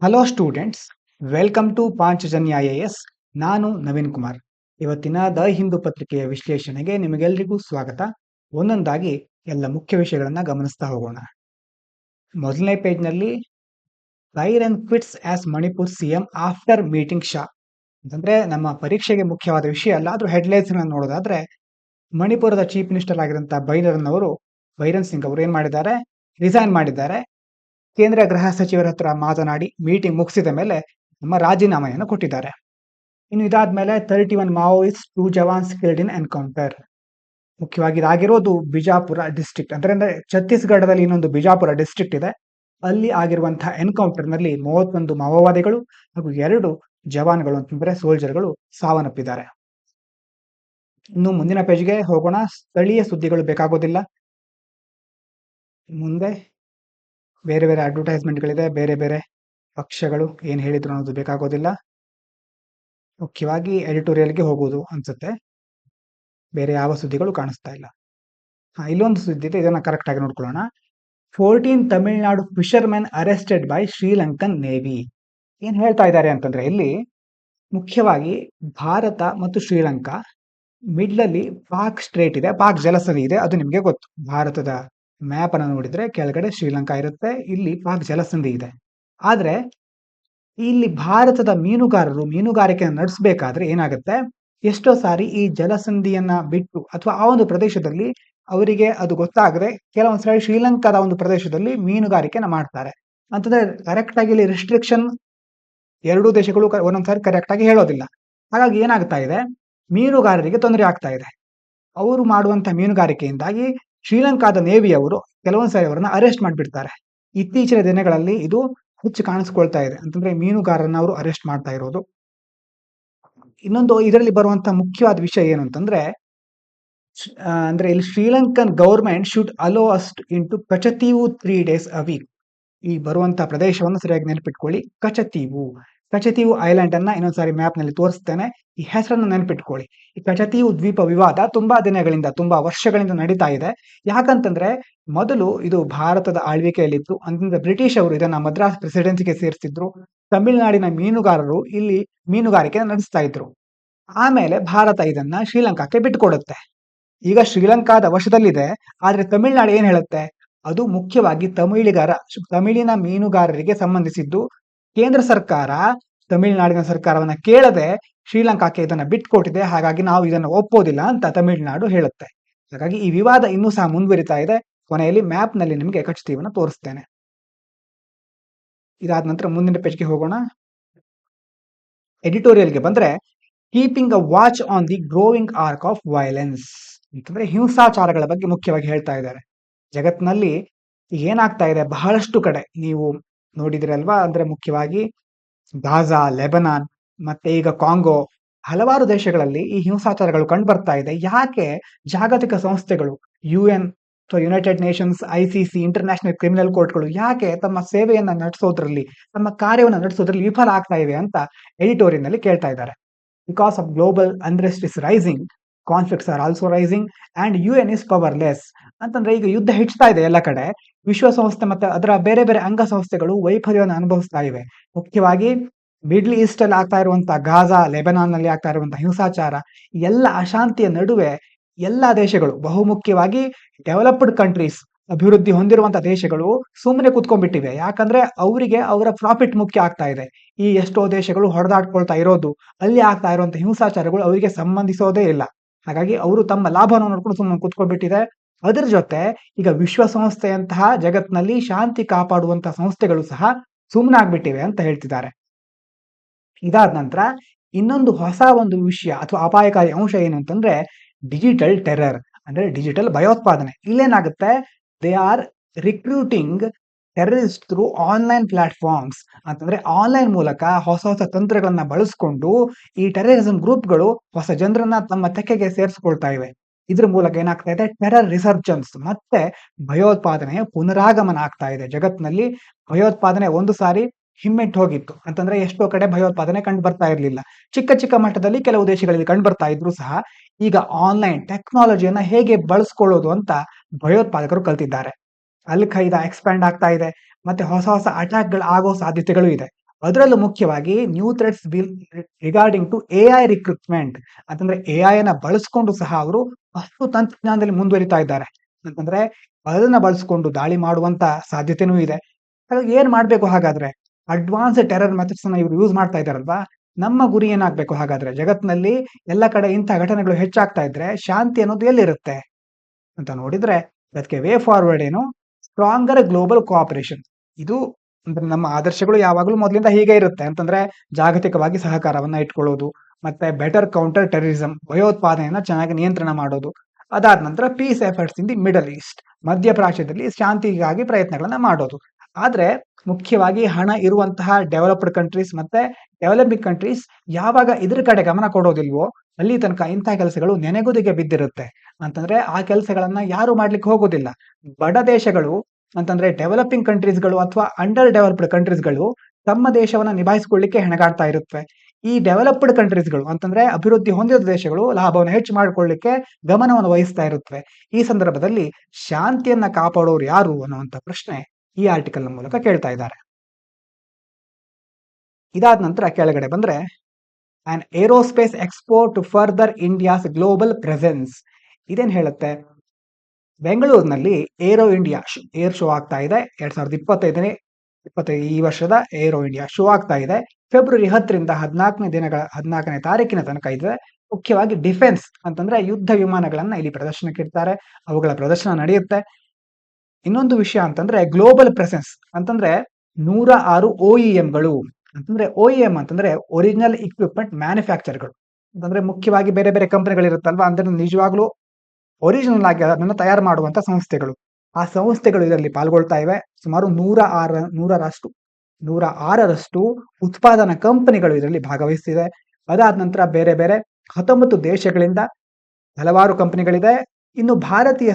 Hello students, welcome to Panchajanya IAS. ನಾನು ನವೀನ್ ಕುಮಾರ್. ಇವತ್ತಿನ the Hindu ಪತ್ರಿಕೆಯ ವಿಶ್ಲೇಷಣೆಗೆ ನಿಮಗೆಲ್ಲರಿಗೂ ಸ್ವಾಗತ. ಒಂದೊಂದಾಗಿ ಎಲ್ಲ ಮುಖ್ಯ ವಿಷಯಗಳನ್ನ ಗಮನಿಸ್ತಾ ಹೋಗೋಣ. ಮೊದಲನೇ ಪೇಜ್ನಲ್ಲಿ Biren quits as Manipur CM after meeting Shah ಅಂತಂದ್ರೆ ನಮ್ಮ ಪರೀಕ್ಷೆಗೆ ಮುಖ್ಯವಾದ ವಿಷಯ ಅಲ್ಲ, ಆದ್ರೂ ಹೆಡ್ಲೈನ್ಸ್ ನೋಡೋದಾದ್ರೆ ಮಣಿಪುರದ ಚೀಫ್ ಮಿನಿಸ್ಟರ್ ಆಗಿರುವಂತಹ ಬೈರನ್ ಸಿಂಗ್ ಅವರು ಏನ್ ಮಾಡಿದ್ದಾರೆ, ರಿಸೈನ್ ಮಾಡಿದ್ದಾರೆ. ಕೇಂದ್ರ ಗೃಹ ಸಚಿವರ ಹತ್ರ ಮಾತನಾಡಿ ಮೀಟಿಂಗ್ ಮುಗಿಸಿದ ಮೇಲೆ ನಮ್ಮ ರಾಜೀನಾಮೆಯನ್ನು ಕೊಟ್ಟಿದ್ದಾರೆ. ಇನ್ನು ಇದಾದ್ಮೇಲೆ 31 ಮಾವೋಯಿಸ್ಟ್ 2 ಜವಾನ್ಸ್ ಕಿಲ್ಡ್ ಇನ್ ಎನ್ಕೌಂಟರ್. ಮುಖ್ಯವಾಗಿ ಇದಾಗಿರೋದು ಬಿಜಾಪುರ ಡಿಸ್ಟ್ರಿಕ್ಟ್ ಅಂದ್ರೆ ಛತ್ತೀಸ್ಗಢದಲ್ಲಿ ಇನ್ನೊಂದು ಬಿಜಾಪುರ ಡಿಸ್ಟ್ರಿಕ್ಟ್ ಇದೆ. ಅಲ್ಲಿ ಆಗಿರುವಂತಹ ಎನ್ಕೌಂಟರ್ ನಲ್ಲಿ 31 ಮಾವೋವಾದಿಗಳು ಹಾಗೂ 2 ಜವಾನ್ಗಳು ಅಂತಂದ್ರೆ ಸೋಲ್ಜರ್ಗಳು ಸಾವನ್ನಪ್ಪಿದ್ದಾರೆ. ಇನ್ನು ಮುಂದಿನ ಪೇಜ್ಗೆ ಹೋಗೋಣ. ಸ್ಥಳೀಯ ಸುದ್ದಿಗಳು ಬೇಕಾಗೋದಿಲ್ಲ. ಮುಂದೆ ಬೇರೆ ಬೇರೆ ಅಡ್ವರ್ಟೈಸ್ಮೆಂಟ್ಗಳಿದೆ, ಬೇರೆ ಬೇರೆ ಪಕ್ಷಗಳು ಏನ್ ಹೇಳಿದ್ರು ಅನ್ನೋದು ಬೇಕಾಗೋದಿಲ್ಲ. ಮುಖ್ಯವಾಗಿ ಎಡಿಟೋರಿಯಲ್ಗೆ ಹೋಗೋದು ಅನ್ಸುತ್ತೆ. ಬೇರೆ ಯಾವ ಸುದ್ದಿಗಳು ಕಾಣಿಸ್ತಾ ಇಲ್ಲ. ಇಲ್ಲೊಂದು ಸುದ್ದಿ ಇದೆ, ಇದನ್ನ ಕರೆಕ್ಟ್ ಆಗಿ ನೋಡ್ಕೊಳ್ಳೋಣ. 14 Tamil Nadu fishermen arrested by Sri Lankan navy. ಏನ್ ಹೇಳ್ತಾ ಇದ್ದಾರೆ ಅಂತಂದ್ರೆ, ಇಲ್ಲಿ ಮುಖ್ಯವಾಗಿ ಭಾರತ ಮತ್ತು ಶ್ರೀಲಂಕಾ ಮಿಡ್ಲ್ ಅಲ್ಲಿ ಪಾಕ್ ಸ್ಟ್ರೇಟ್ ಇದೆ, ಪಾಕ್ ಜಲಸಂಧಿ ಇದೆ. ಅದು ನಿಮ್ಗೆ ಗೊತ್ತು. ಭಾರತದ ಮ್ಯಾಪ್ ಅನ್ನು ನೋಡಿದ್ರೆ ಕೆಳಗಡೆ ಶ್ರೀಲಂಕಾ ಇರುತ್ತೆ, ಇಲ್ಲಿ ಪಾಕ್ ಜಲಸಂಧಿ ಇದೆ. ಆದ್ರೆ ಇಲ್ಲಿ ಭಾರತದ ಮೀನುಗಾರಿಕೆಯನ್ನು ನಡೆಸಬೇಕಾದ್ರೆ ಏನಾಗುತ್ತೆ, ಎಷ್ಟೋ ಸಾರಿ ಈ ಜಲಸಂಧಿಯನ್ನ ಬಿಟ್ಟು ಅಥವಾ ಆ ಒಂದು ಪ್ರದೇಶದಲ್ಲಿ ಅವರಿಗೆ ಅದು ಗೊತ್ತಾಗದೆ ಕೆಲವೊಂದ್ಸರಿ ಶ್ರೀಲಂಕಾದ ಒಂದು ಪ್ರದೇಶದಲ್ಲಿ ಮೀನುಗಾರಿಕೆನ ಮಾಡ್ತಾರೆ. ಅಂತಂದ್ರೆ ಕರೆಕ್ಟ್ ಆಗಿ ಇಲ್ಲಿ ರಿಸ್ಟ್ರಿಕ್ಷನ್ ಎರಡೂ ದೇಶಗಳು ಒಂದೊಂದ್ಸಾರಿ ಕರೆಕ್ಟ್ ಆಗಿ ಹೇಳೋದಿಲ್ಲ. ಹಾಗಾಗಿ ಏನಾಗ್ತಾ ಇದೆ, ಮೀನುಗಾರರಿಗೆ ತೊಂದರೆ ಆಗ್ತಾ ಇದೆ. ಅವರು ಮಾಡುವಂತಹ ಮೀನುಗಾರಿಕೆಯಿಂದಾಗಿ ಶ್ರೀಲಂಕಾದ ನೇವಿಯವರು ಕೆಲವೊಂದ್ಸಾರಿ ಅವರನ್ನ ಅರೆಸ್ಟ್ ಮಾಡಿಬಿಡ್ತಾರೆ. ಇತ್ತೀಚಿನ ದಿನಗಳಲ್ಲಿ ಇದು ಹೆಚ್ಚು ಕಾಣಿಸ್ಕೊಳ್ತಾ ಇದೆ. ಅಂತಂದ್ರೆ ಮೀನುಗಾರರನ್ನ ಅವರು ಅರೆಸ್ಟ್ ಮಾಡ್ತಾ ಇರೋದು. ಇನ್ನೊಂದು ಇದರಲ್ಲಿ ಬರುವಂತಹ ಮುಖ್ಯವಾದ ವಿಷಯ ಏನು ಅಂತಂದ್ರೆ, ಅಂದ್ರೆ ಇಲ್ಲಿ Sri Lankan government should allow us into Katchatheevu 3 days a week. ಈ ಬರುವಂತಹ ಪ್ರದೇಶವನ್ನು ಸರಿಯಾಗಿ ನೆನಪಿಟ್ಕೊಳ್ಳಿ. ಕಚತೀವು ಐಲ್ಯಾಂಡ್ ಅನ್ನ ಇನ್ನೊಂದ್ಸಾರಿ ಮ್ಯಾಪ್ ನಲ್ಲಿ ತೋರಿಸ್ತೇನೆ. ಈ ಹೆಸರನ್ನು ನೆನಪಿಟ್ಕೊಳ್ಳಿ. ಈ ಕಚತೀವು ದ್ವೀಪ ವಿವಾದ ತುಂಬಾ ವರ್ಷಗಳಿಂದ ನಡೀತಾ ಇದೆ. ಯಾಕಂತಂದ್ರೆ ಮೊದಲು ಇದು ಭಾರತದ ಆಳ್ವಿಕೆಯಲ್ಲಿತ್ತು. ಅಂತಂದ್ರೆ ಬ್ರಿಟಿಷ್ ಅವರು ಇದನ್ನ ಮದ್ರಾಸ್ ಪ್ರೆಸಿಡೆನ್ಸಿಗೆ ಸೇರಿಸಿದ್ರು. ತಮಿಳುನಾಡಿನ ಮೀನುಗಾರರು ಇಲ್ಲಿ ಮೀನುಗಾರಿಕೆ ನಡೆಸ್ತಾ ಇದ್ರು. ಆಮೇಲೆ ಭಾರತ ಇದನ್ನ ಶ್ರೀಲಂಕಾಕ್ಕೆ ಬಿಟ್ಟುಕೊಡುತ್ತೆ. ಈಗ ಶ್ರೀಲಂಕಾದ ವಶದಲ್ಲಿದೆ. ಆದ್ರೆ ತಮಿಳುನಾಡು ಏನ್ ಹೇಳುತ್ತೆ, ಅದು ಮುಖ್ಯವಾಗಿ ತಮಿಳಿನ ಮೀನುಗಾರರಿಗೆ ಸಂಬಂಧಿಸಿದ್ದು. ಕೇಂದ್ರ ಸರ್ಕಾರ ತಮಿಳುನಾಡಿನ ಸರ್ಕಾರವನ್ನ ಕೇಳದೆ ಶ್ರೀಲಂಕಾಕ್ಕೆ ಇದನ್ನ ಬಿಟ್ಕೊಟ್ಟಿದೆ. ಹಾಗಾಗಿ ನಾವು ಇದನ್ನು ಒಪ್ಪೋದಿಲ್ಲ ಅಂತ ತಮಿಳುನಾಡು ಹೇಳುತ್ತೆ. ಹಾಗಾಗಿ ಈ ವಿವಾದ ಇನ್ನೂ ಸಹ ಮುಂದುವರಿತಾ ಇದೆ. ಕೊನೆಯಲ್ಲಿ ಮ್ಯಾಪ್ ನಲ್ಲಿ ನಿಮಗೆ ಕಚತೀವನ್ನ ತೋರಿಸ್ತೇನೆ. ಇದಾದ ನಂತರ ಮುಂದಿನ ಪೇಜ್ಗೆ ಹೋಗೋಣ. ಎಡಿಟೋರಿಯಲ್ಗೆ ಬಂದ್ರೆ, keeping a watch on the growing arc of violence ಅಂತಂದ್ರೆ ಹಿಂಸಾಚಾರಗಳ ಬಗ್ಗೆ ಮುಖ್ಯವಾಗಿ ಹೇಳ್ತಾ ಇದ್ದಾರೆ. ಜಗತ್ತಿನಲ್ಲಿ ಏನಾಗ್ತಾ ಇದೆ, ಬಹಳಷ್ಟು ಕಡೆ ನೀವು ನೋಡಿದಿರಲ್ವಾ, ಅಂದ್ರೆ ಮುಖ್ಯವಾಗಿ ಗಾಜಾ, ಲೆಬನಾನ್ ಮತ್ತೆ ಈಗ ಕಾಂಗೋ, ಹಲವಾರು ದೇಶಗಳಲ್ಲಿ ಈ ಹಿಂಸಾಚಾರಗಳು ಕಂಡು ಬರ್ತಾ ಇದೆ. ಯಾಕೆ ಜಾಗತಿಕ ಸಂಸ್ಥೆಗಳು UN ಅಥವಾ united nations, ICC, international criminal ಕೋರ್ಟ್ಗಳು ಯಾಕೆ ತಮ್ಮ ಸೇವೆಯನ್ನ ನಡೆಸೋದ್ರಲ್ಲಿ, ತಮ್ಮ ಕಾರ್ಯವನ್ನು ನಡೆಸೋದ್ರಲ್ಲಿ ವಿಫಲ ಆಗ್ತಾ ಇವೆ ಅಂತ ಎಡಿಟೋರಿಯಲ್ ನಲ್ಲಿ ಕೇಳ್ತಾ ಇದ್ದಾರೆ. Because of global unrest is rising, conflicts are also rising and UN is powerless. ಅಂತಂದ್ರೆ ಈಗ ಯುದ್ಧ ಹೆಚ್ಚುತ್ತಾ ಇದೆ ಎಲ್ಲ ಕಡೆ. ವಿಶ್ವಸಂಸ್ಥೆ ಮತ್ತೆ ಅದರ ಬೇರೆ ಬೇರೆ ಅಂಗಸಂಸ್ಥೆಗಳು ವೈಫಲ್ಯವನ್ನು ಅನುಭವಿಸ್ತಾ ಇವೆ. ಮುಖ್ಯವಾಗಿ ಮಿಡ್ಲ್ ಈಸ್ಟ್ ಅಲ್ಲಿ ಆಗ್ತಾ ಇರುವಂತಹ ಗಾಜಾ, ಲೆಬನಾನ್ ನಲ್ಲಿ ಆಗ್ತಾ ಇರುವಂತಹ ಹಿಂಸಾಚಾರ, ಎಲ್ಲ ಅಶಾಂತಿಯ ನಡುವೆ ಎಲ್ಲಾ ದೇಶಗಳು, ಬಹುಮುಖ್ಯವಾಗಿ ಡೆವಲಪ್ಡ್ ಕಂಟ್ರೀಸ್, ಅಭಿವೃದ್ಧಿ ಹೊಂದಿರುವಂತಹ ದೇಶಗಳು ಸುಮ್ಮನೆ ಕುತ್ಕೊಂಡ್ಬಿಟ್ಟಿವೆ. ಯಾಕಂದ್ರೆ ಅವರಿಗೆ ಅವರ ಪ್ರಾಫಿಟ್ ಮುಖ್ಯ ಆಗ್ತಾ ಇದೆ. ಈ ಎಷ್ಟೋ ದೇಶಗಳು ಹೊಡೆದಾಡ್ಕೊಳ್ತಾ ಇರೋದು, ಅಲ್ಲಿ ಆಗ್ತಾ ಇರುವಂತಹ ಹಿಂಸಾಚಾರಗಳು ಅವರಿಗೆ ಸಂಬಂಧಿಸೋದೇ ಇಲ್ಲ. ಹಾಗಾಗಿ ಅವರು ತಮ್ಮ ಲಾಭವನ್ನು ನೋಡ್ಕೊಂಡು ಸುಮ್ಮನೆ ಕುತ್ಕೊಂಡ್ಬಿಟ್ಟಿದೆ. ಅದರ ಜೊತೆ ಈಗ ವಿಶ್ವಸಂಸ್ಥೆಯಂತಹ ಜಗತ್ನಲ್ಲಿ ಶಾಂತಿ ಕಾಪಾಡುವಂತಹ ಸಂಸ್ಥೆಗಳು ಸಹ ಸುಮ್ಮನಾಗ್ಬಿಟ್ಟಿವೆ ಅಂತ ಹೇಳ್ತಿದ್ದಾರೆ. ಇದಾದ ನಂತರ ಇನ್ನೊಂದು ಹೊಸ ಒಂದು ವಿಷಯ ಅಥವಾ ಅಪಾಯಕಾರಿ ಅಂಶ ಏನು ಅಂತಂದ್ರೆ, ಡಿಜಿಟಲ್ ಟೆರರ್ ಅಂದ್ರೆ ಡಿಜಿಟಲ್ ಭಯೋತ್ಪಾದನೆ. ಇಲ್ಲೇನಾಗುತ್ತೆ, they are recruiting terrorist through online platforms. ಅಂತಂದ್ರೆ ಆನ್ಲೈನ್ ಮೂಲಕ ಹೊಸ ಹೊಸ ತಂತ್ರಗಳನ್ನ ಬಳಸ್ಕೊಂಡು ಈ ಟೆರರಿಸಂ ಗ್ರೂಪ್ಗಳು ಹೊಸ ಜನರನ್ನ ತಮ್ಮ ತೆಕ್ಕೆಗೆ ಸೇರಿಸ್ಕೊಳ್ತಾ ಇವೆ. ಇದ್ರ ಮೂಲಕ ಏನಾಗ್ತಾ ಇದೆ, ಟೆರರ್ ರಿಸರ್ಜನ್ಸ್ ಮತ್ತೆ ಭಯೋತ್ಪಾದನೆಯ ಪುನರಾಗಮನ ಆಗ್ತಾ ಇದೆ. ಜಗತ್ತಿನಲ್ಲಿ ಭಯೋತ್ಪಾದನೆ ಒಂದು ಸಾರಿ ಹಿಮ್ಮೆಟ್ಟು ಹೋಗಿತ್ತು. ಅಂತಂದ್ರೆ ಎಷ್ಟೋ ಕಡೆ ಭಯೋತ್ಪಾದನೆ ಕಂಡು ಬರ್ತಾ ಇರಲಿಲ್ಲ. ಚಿಕ್ಕ ಚಿಕ್ಕ ಮಟ್ಟದಲ್ಲಿ ಕೆಲವು ದೇಶಗಳಲ್ಲಿ ಕಂಡು ಬರ್ತಾ ಇದ್ರು ಸಹ ಈಗ ಆನ್ಲೈನ್ ಟೆಕ್ನಾಲಜಿಯನ್ನ ಹೇಗೆ ಬಳಸ್ಕೊಳ್ಳೋದು ಅಂತ ಭಯೋತ್ಪಾದಕರು ಕಲ್ತಿದ್ದಾರೆ. ಅಲ್ ಖೈದಾ ಎಕ್ಸ್ಪ್ಯಾಂಡ್ ಆಗ್ತಾ ಇದೆ, ಮತ್ತೆ ಹೊಸ ಹೊಸ ಅಟ್ಯಾಕ್ ಗಳು ಆಗೋ ಸಾಧ್ಯತೆಗಳು ಇದೆ. ಅದರಲ್ಲೂ ಮುಖ್ಯವಾಗಿ new threats regarding to AI recruitment ಅಂತಂದ್ರೆ AI ಅನ್ನ ಬಳಸ್ಕೊಂಡು ಸಹ ಅವರು ಅಷ್ಟು ತಂತ್ರಜ್ಞಾನದಲ್ಲಿ ಮುಂದುವರಿತಾ ಇದ್ದಾರೆ. ಅಂತಂದ್ರೆ ಅದನ್ನ ಬಳಸ್ಕೊಂಡು ದಾಳಿ ಮಾಡುವಂತ ಸಾಧ್ಯತೆನೂ ಇದೆ. ಹಾಗಾಗಿ ಏನ್ ಮಾಡ್ಬೇಕು ಹಾಗಾದ್ರೆ? ಅಡ್ವಾನ್ಸ್ ಟೆರರ್ ಮೆಥಡ್ಸ್ ಅನ್ನ ಇವ್ರು ಯೂಸ್ ಮಾಡ್ತಾ ಇದ್ದಾರಲ್ವಾ? ನಮ್ಮ ಗುರಿ ಏನಾಗ್ಬೇಕು ಹಾಗಾದ್ರೆ? ಜಗತ್ತಿನಲ್ಲಿ ಎಲ್ಲ ಕಡೆ ಇಂಥ ಘಟನೆಗಳು ಹೆಚ್ಚಾಗ್ತಾ ಇದ್ರೆ ಶಾಂತಿ ಅನ್ನೋದು ಎಲ್ಲಿರುತ್ತೆ ಅಂತ ನೋಡಿದ್ರೆ ಅದಕ್ಕೆ ವೇ ಫಾರ್ವರ್ಡ್ ಏನು? Stronger global cooperation. ಇದು ಅಂದ್ರೆ ನಮ್ಮ ಆದರ್ಶಗಳು ಯಾವಾಗಲೂ ಮೊದಲಿಂದ ಹೀಗೆ ಇರುತ್ತೆ. ಅಂತಂದ್ರೆ ಜಾಗತಿಕವಾಗಿ ಸಹಕಾರವನ್ನ ಇಟ್ಕೊಳ್ಳೋದು, ಮತ್ತೆ ಬೆಟರ್ ಕೌಂಟರ್ ಟೆರರಿಸಂ, ಭಯೋತ್ಪಾದನೆಯನ್ನ ಚೆನ್ನಾಗಿ ನಿಯಂತ್ರಣ ಮಾಡೋದು. ಅದಾದ ನಂತರ peace efforts in the middle east, ಮಧ್ಯಪ್ರಾಚ್ಯದಲ್ಲಿ ಶಾಂತಿಗಾಗಿ ಪ್ರಯತ್ನಗಳನ್ನ ಮಾಡೋದು. ಆದ್ರೆ ಮುಖ್ಯವಾಗಿ ಹಣ ಇರುವಂತಹ ಡೆವಲಪ್ಡ್ ಕಂಟ್ರೀಸ್ ಮತ್ತೆ ಡೆವಲಪಿಂಗ್ ಕಂಟ್ರೀಸ್ ಯಾವಾಗ ಇದ್ರ ಕಡೆ ಗಮನ ಕೊಡೋದಿಲ್ವೋ ಅಲ್ಲಿ ತನಕ ಇಂಥ ಕೆಲಸಗಳು ನೆನೆಗುದಿಗೆ ಬಿದ್ದಿರುತ್ತೆ. ಅಂತಂದ್ರೆ ಆ ಕೆಲಸಗಳನ್ನ ಯಾರು ಮಾಡ್ಲಿಕ್ಕೆ ಹೋಗೋದಿಲ್ಲ. ಬಡ ದೇಶಗಳು ಅಂತಂದ್ರೆ ಡೆವಲಪಿಂಗ್ ಕಂಟ್ರೀಸ್ಗಳು ಅಥವಾ ಅಂಡರ್ ಡೆವಲಪ್ಡ್ ಕಂಟ್ರೀಸ್ಗಳು ತಮ್ಮ ದೇಶವನ್ನ ನಿಭಾಯಿಸಿಕೊಳ್ಳಿಕ್ಕೆ ಹೆಣಗಾಡ್ತಾ ಇರುತ್ತವೆ. ಈ ಡೆವಲಪ್ಡ್ ಕಂಟ್ರೀಸ್ಗಳು ಅಂತಂದ್ರೆ ಅಭಿವೃದ್ಧಿ ಹೊಂದಿದ ದೇಶಗಳು ಲಾಭವನ್ನು ಹೆಚ್ಚು ಮಾಡಿಕೊಳ್ಳಿಕ್ಕೆ ಗಮನವನ್ನು ವಹಿಸ್ತಾ ಇರುತ್ತವೆ. ಈ ಸಂದರ್ಭದಲ್ಲಿ ಶಾಂತಿಯನ್ನ ಕಾಪಾಡೋರು ಯಾರು ಅನ್ನುವಂತ ಪ್ರಶ್ನೆ ಈ ಆರ್ಟಿಕಲ್ ಮೂಲಕ ಕೇಳ್ತಾ ಇದ್ದಾರೆ. ಇದಾದ ನಂತರ ಕೆಳಗಡೆ ಬಂದ್ರೆ on aerospace expo to further India's global presence. ಇದೇನ್ ಹೇಳುತ್ತೆ? ಬೆಂಗಳೂರಿನಲ್ಲಿ ಏರೋ ಇಂಡಿಯಾ ಏರ್ ಶೋ ಆಗ್ತಾ ಇದೆ. 2025 ಈ ವರ್ಷದ ಏರೋ ಇಂಡಿಯಾ ಶೋ ಆಗ್ತಾ ಇದೆ. ಫೆಬ್ರವರಿ 10ರಿಂದ 14ನೇ ತಾರೀಕಿನ ತನಕ ಇದೆ. ಮುಖ್ಯವಾಗಿ ಡಿಫೆನ್ಸ್ ಅಂತಂದ್ರೆ ಯುದ್ಧ ವಿಮಾನಗಳನ್ನ ಇಲ್ಲಿ ಪ್ರದರ್ಶನಕ್ಕೆ ಇಡ್ತಾರೆ. ಅವುಗಳ ಪ್ರದರ್ಶನ ನಡೆಯುತ್ತೆ. ಇನ್ನೊಂದು ವಿಷಯ ಅಂತಂದ್ರೆ ಗ್ಲೋಬಲ್ ಪ್ರೆಸೆನ್ಸ್ ಅಂತಂದ್ರೆ 106 OEMಗಳು ಅಂತಂದ್ರೆ OEM ಅಂತಂದ್ರೆ ಒರಿಜಿನಲ್ ಇಕ್ವಿಪ್ಮೆಂಟ್ ಮ್ಯಾನುಫ್ಯಾಕ್ಚರ್ಗಳು ಅಂತಂದ್ರೆ ಮುಖ್ಯವಾಗಿ ಬೇರೆ ಬೇರೆ ಕಂಪನಿಗಳಿರುತ್ತಲ್ವಾ, ಅಂದ್ರೆ ನಿಜವಾಗ್ಲೂ ಒರಿಜಿನಲ್ ಆಗಿ ಅದನ್ನು ತಯಾರು ಮಾಡುವಂತ ಸಂಸ್ಥೆಗಳು. ಆ ಸಂಸ್ಥೆಗಳು ಇದರಲ್ಲಿ ಪಾಲ್ಗೊಳ್ತಾ ಇವೆ. ಸುಮಾರು 106ರಷ್ಟು ಉತ್ಪಾದನಾ ಕಂಪನಿಗಳು ಇದರಲ್ಲಿ ಭಾಗವಹಿಸ್ತಿದೆ. ಅದಾದ ನಂತರ ಬೇರೆ ಬೇರೆ 19 ದೇಶಗಳಿಂದ ಹಲವಾರು ಕಂಪನಿಗಳಿದೆ. ಇನ್ನು ಭಾರತೀಯ